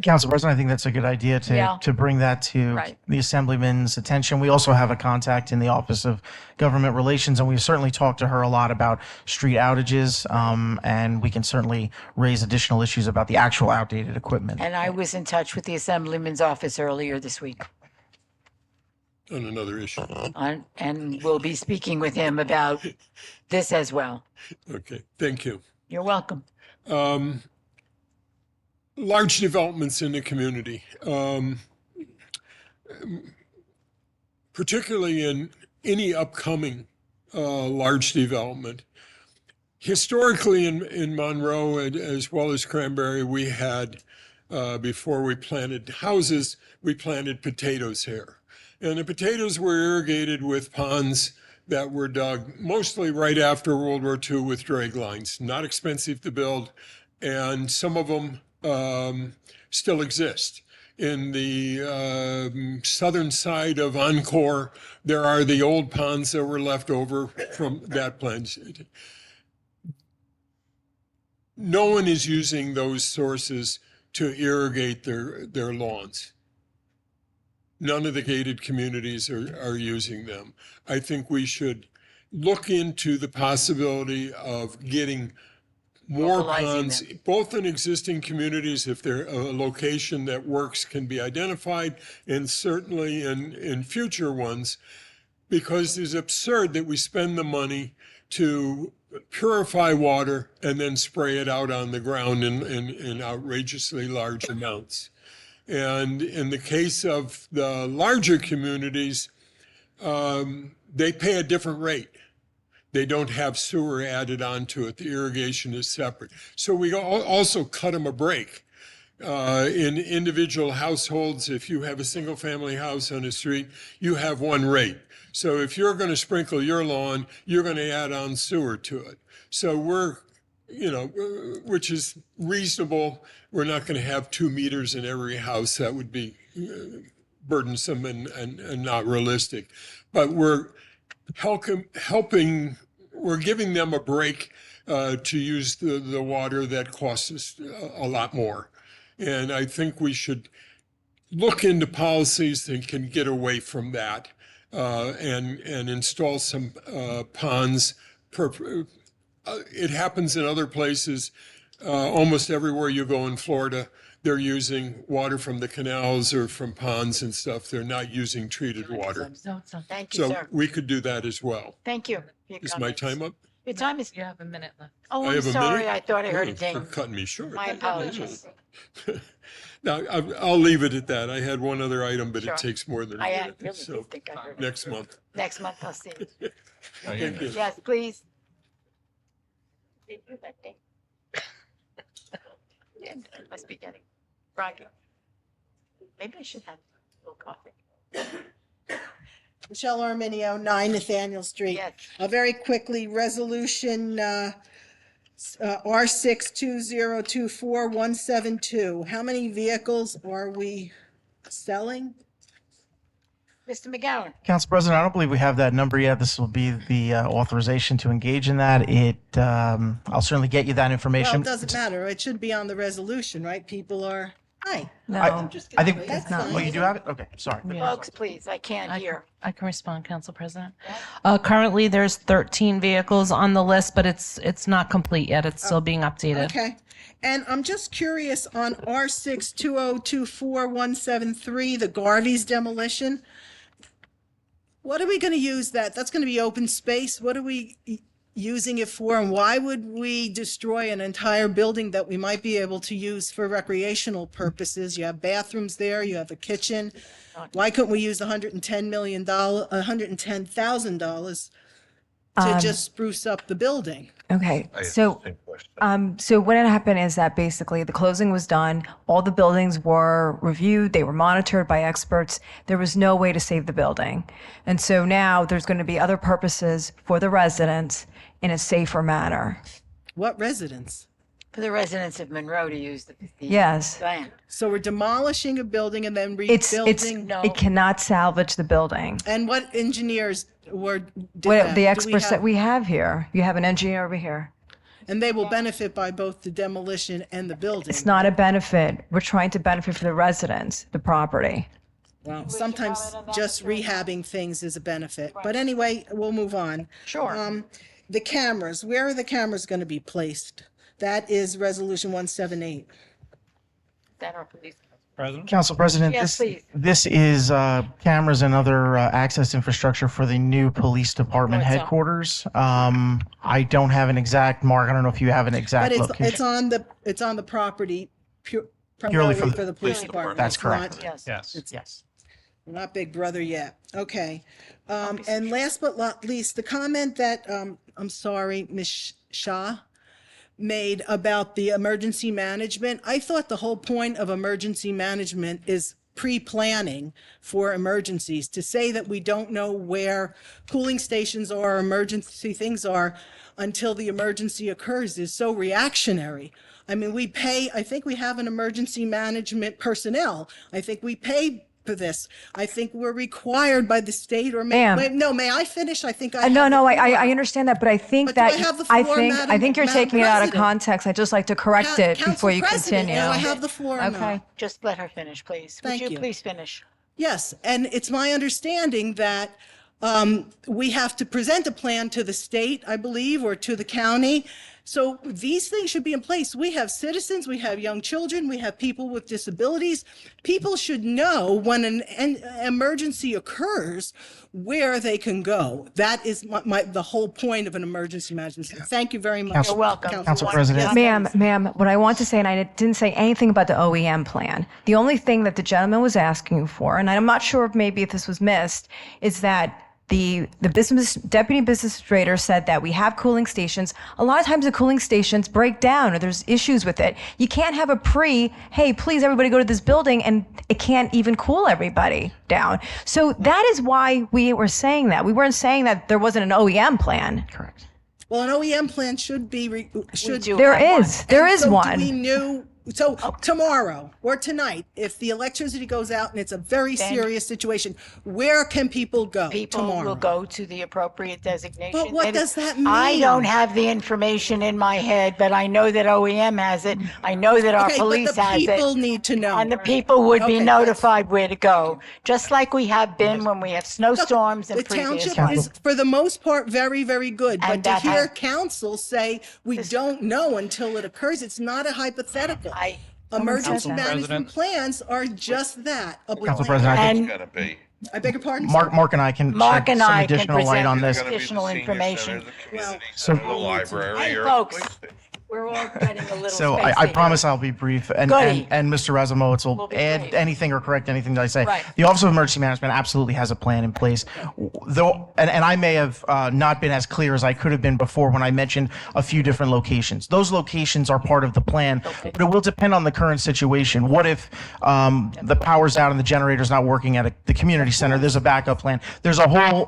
Council President, I think that's a good idea Yeah. to bring that to the Assemblyman's attention. We also have a contact in the Office of Government Relations, and we've certainly talked to her a lot about street outages, and we can certainly raise additional issues about the actual outdated equipment. And I was in touch with the Assemblyman's office earlier this week. On another issue. And we'll be speaking with him about this as well. Okay, thank you. You're welcome. Large developments in the community, particularly in any upcoming large development. Historically in Monroe, as well as Cranberry, we had, before we planted houses, we planted potatoes here. And the potatoes were irrigated with ponds that were dug mostly right after World War II with drag lines. Not expensive to build, and some of them still exist. In the southern side of Encore, there are the old ponds that were left over from that plunge. No one is using those sources to irrigate their lawns. None of the gated communities are using them. I think we should look into the possibility of getting more ponds, both in existing communities, if there a location that works can be identified, and certainly in future ones, because it's absurd that we spend the money to purify water and then spray it out on the ground in outrageously large amounts. And in the case of the larger communities, they pay a different rate. They don't have sewer added onto it. The irrigation is separate. So we also cut them a break. In individual households, if you have a single family house on a street, you have one rate. So if you're going to sprinkle your lawn, you're going to add on sewer to it. So we're, which is reasonable. We're not going to have 2 meters in every house. That would be burdensome and not realistic. But we're we're giving them a break to use the water that costs us a lot more. And I think we should look into policies that can get away from that and install some ponds. It happens in other places. Almost everywhere you go in Florida, they're using water from the canals or from ponds and stuff. They're not using treated water. Thank you, So sir. we could do that as well. Thank you. for your Is my comments. time up? Your time is, You have a minute left. oh, I I'm have a sorry. minute? I thought I heard a Oh, ding. you're cutting me short. My apologies. Now, I'll leave it at that. I had one other item, but Sure. it takes more than a I minute. really So did think I heard it. next month. Next month, I'll see you. Thank you. Yes, please. Did you that thing? Yeah, must be getting groggy. Maybe I should have a little coffee. Michelle Arminio, 9 Nathaniel Street. Yes. Very quickly, resolution R62024-172. How many vehicles are we selling? Mr. McGowan? Council President, I don't believe we have that number yet. This will be the authorization to engage in that. I'll certainly get you that Well, information. it doesn't matter. It should be on the resolution, right? People are, hi. No, I think, That's fine. oh, you do have it? Okay, sorry. Folks, please, I can't hear. I can respond, Council President. Currently, there's 13 vehicles on the list, but it's not complete yet. It's still being updated. Okay. And I'm just curious on R62024-173, the Garvey's demolition. What are we going to use that? That's going to be open space. What are we using it for? And why would we destroy an entire building that we might be able to use for recreational purposes? You have bathrooms there, you have a kitchen. Why couldn't we use $110,000 to just spruce up the building? Okay, so what had happened is that basically the closing was done, all the buildings were reviewed, they were monitored by experts. There was no way to save the building. And so now there's going to be other purposes for the residents in a safer manner. What residents? For the residents of Monroe to use the Yes. land. So we're demolishing a building and then It rebuilding? cannot salvage the building. And what engineers did What, that? the Do experts have- that we have here, you have an engineer over here. And they will benefit by both the demolition and the building. It's not a benefit. We're trying to benefit for the residents, the property. Well, sometimes just rehabbing things is a benefit. But anyway, we'll move on. Sure. The cameras, where are the cameras going to be placed? That is Resolution 178. That our police. Council President, Yes, please. this is cameras and other access infrastructure for the new police department Thought so. headquarters. I don't have an exact mark. I don't know if you have an But exact it's location. on the property Purely primarily for the police department. That's It's not- correct. Yes. Yes. We're not Big Brother yet. Okay. And last but not least, the comment that, I'm sorry, Ms. Shah made about the emergency management. I thought the whole point of emergency management is pre-planning for emergencies. To say that we don't know where cooling stations or emergency things are until the emergency occurs is so reactionary. I mean, I think we have an emergency management personnel. I think we pay for this. I think we're required by the state or Ma'am. may I finish? I think I No, have no, the floor. I understand that, but I think But do that I have the floor, I think you're Madam taking it out of President? context. I'd just like to correct it Council before you President, continue. do I have the floor or Okay. not? Just let her finish, please. Thank Would you you. please finish? Yes, and it's my understanding that we have to present a plan to the state, I believe, or to the county. So these things should be in place. We have citizens, we have young children, we have people with disabilities. People should know when an emergency occurs where they can go. That is the whole point of an emergency management system. Thank you very much. You're welcome. Council President. Yes, Ma'am, what I want to say, and I didn't say anything about the OEM plan. The only thing that the gentleman was asking for, and I'm not sure if maybe if this was missed, is that the deputy business administrator said that we have cooling stations. A lot of times the cooling stations break down or there's issues with it. You can't have hey, please everybody go to this building, and it can't even cool everybody down. So that is why we were saying that. We weren't saying that there wasn't an OEM plan. Correct. Well, an OEM plan should be, There is one. We knew, so tomorrow or tonight, if the electricity goes out and it's a very Then- serious situation, where can people go People tomorrow? will go to the appropriate designation. But what And does that mean? I don't have the information in my head, but I know that OEM has it. I know that our Okay, but police the has it. people need to know. And the people would be Okay, notified where to go, just like we have been when we have snowstorms and The previous. township is, for the most part, very, very good. But And to that hear has- council say, we don't know until it occurs, it's not a hypothetical. Emergency Council management President. plans are just that. a Council plan. President, I think- Gotta be. I beg your pardon? Mark and I can Mark shed and some I can additional light present on this. additional information. So- The library Hey, or folks, we're all getting a little So spacey I here. promise I'll be brief, and Goody. Mr. Razumowitz will We'll be add brief. anything or correct anything that I say. Right. The Office of Emergency Management absolutely has a plan in place, though, and I may have not been as clear as I could have been before when I mentioned a few different locations. Those locations are part of the plan, but it will depend on the current situation. What if the power's out and the generator's not working at the community center? There's a backup plan. There's a whole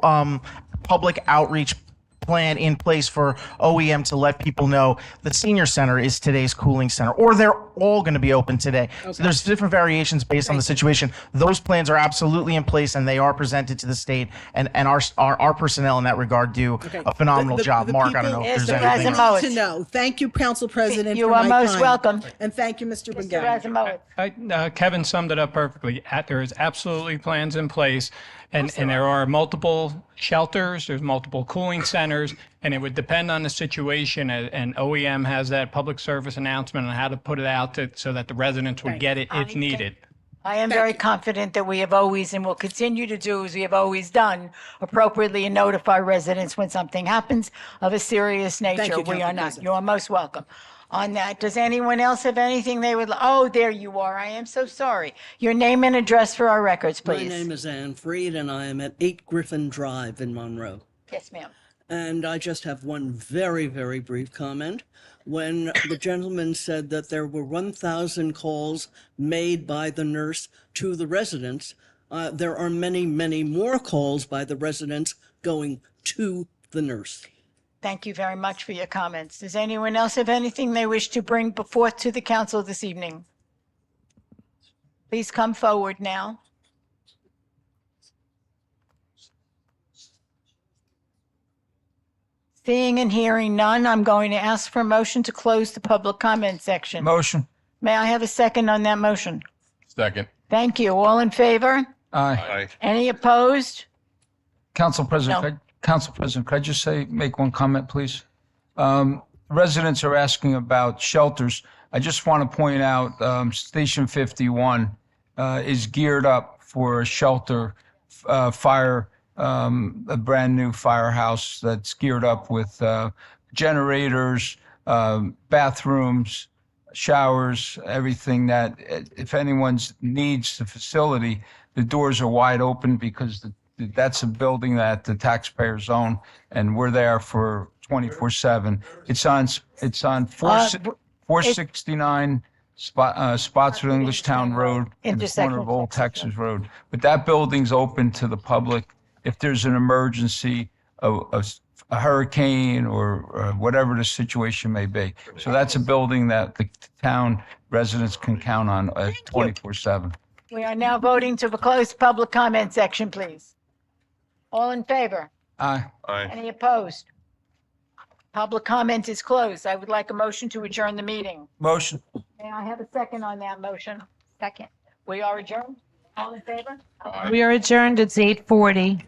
public outreach plan in place for OEM to let people know the senior center is today's cooling center, or they're all going to be open today. So there's different variations based on the situation. Those plans are absolutely in place, and they are presented to the state, and our personnel in that regard do a phenomenal job. Mark, I don't know if there's people anything. need to know. Thank you, Council President, You for are my most time. welcome. And thank you, Mr. Mr. Bengay. Razumowitz. Kevin summed it up perfectly. There is absolutely plans in place, and there are multiple shelters, there's multiple cooling centers, and it would depend on the situation. And OEM has that public service announcement on how to put it out so that the residents would get it if needed. I am very confident that we have always and will continue to do as we have always done, appropriately and notify residents when something happens of a serious nature. you, We Council are not. President. You are most welcome. On that, does anyone else have anything they would, oh, there you are. I am so sorry. Your name and address for our records, My please. name is Ann Freed, and I am at 8 Griffin Drive in Monroe. Yes, ma'am. And I just have one very, very brief comment. When the gentleman said that there were 1,000 calls made by the nurse to the residents, there are many, many more calls by the residents going to the nurse. Thank you very much for your comments. Does anyone else have anything they wish to bring forth to the council this evening? Please come forward now. Seeing and hearing none, I'm going to ask for a motion to close the public comment section. Motion. May I have a second on that motion? Second. Thank you. All in favor? Aye. Any opposed? Council President, No. could I just make one comment, please? Residents are asking about shelters. I just want to point out, Station 51 is geared up for a shelter, fire, a brand new firehouse that's geared up with generators, bathrooms, showers, everything that if anyone needs the facility, the doors are wide open because that's a building that the taxpayers own, and we're there for 24/7. It's on 469 Spotswood Englishtown Road, and the corner of Old Texas Road. But that building's open to the public if there's an emergency, a hurricane, or whatever the situation may be. So that's a building that the town residents can count on 24/7. We are now voting to close public comment section, please. All in favor? Aye. Aye. Any opposed? Public comment is closed. I would like a motion to adjourn the meeting. Motion. May I have a second on that motion? Second. We are adjourned. All in favor? We are adjourned. It's 8:40.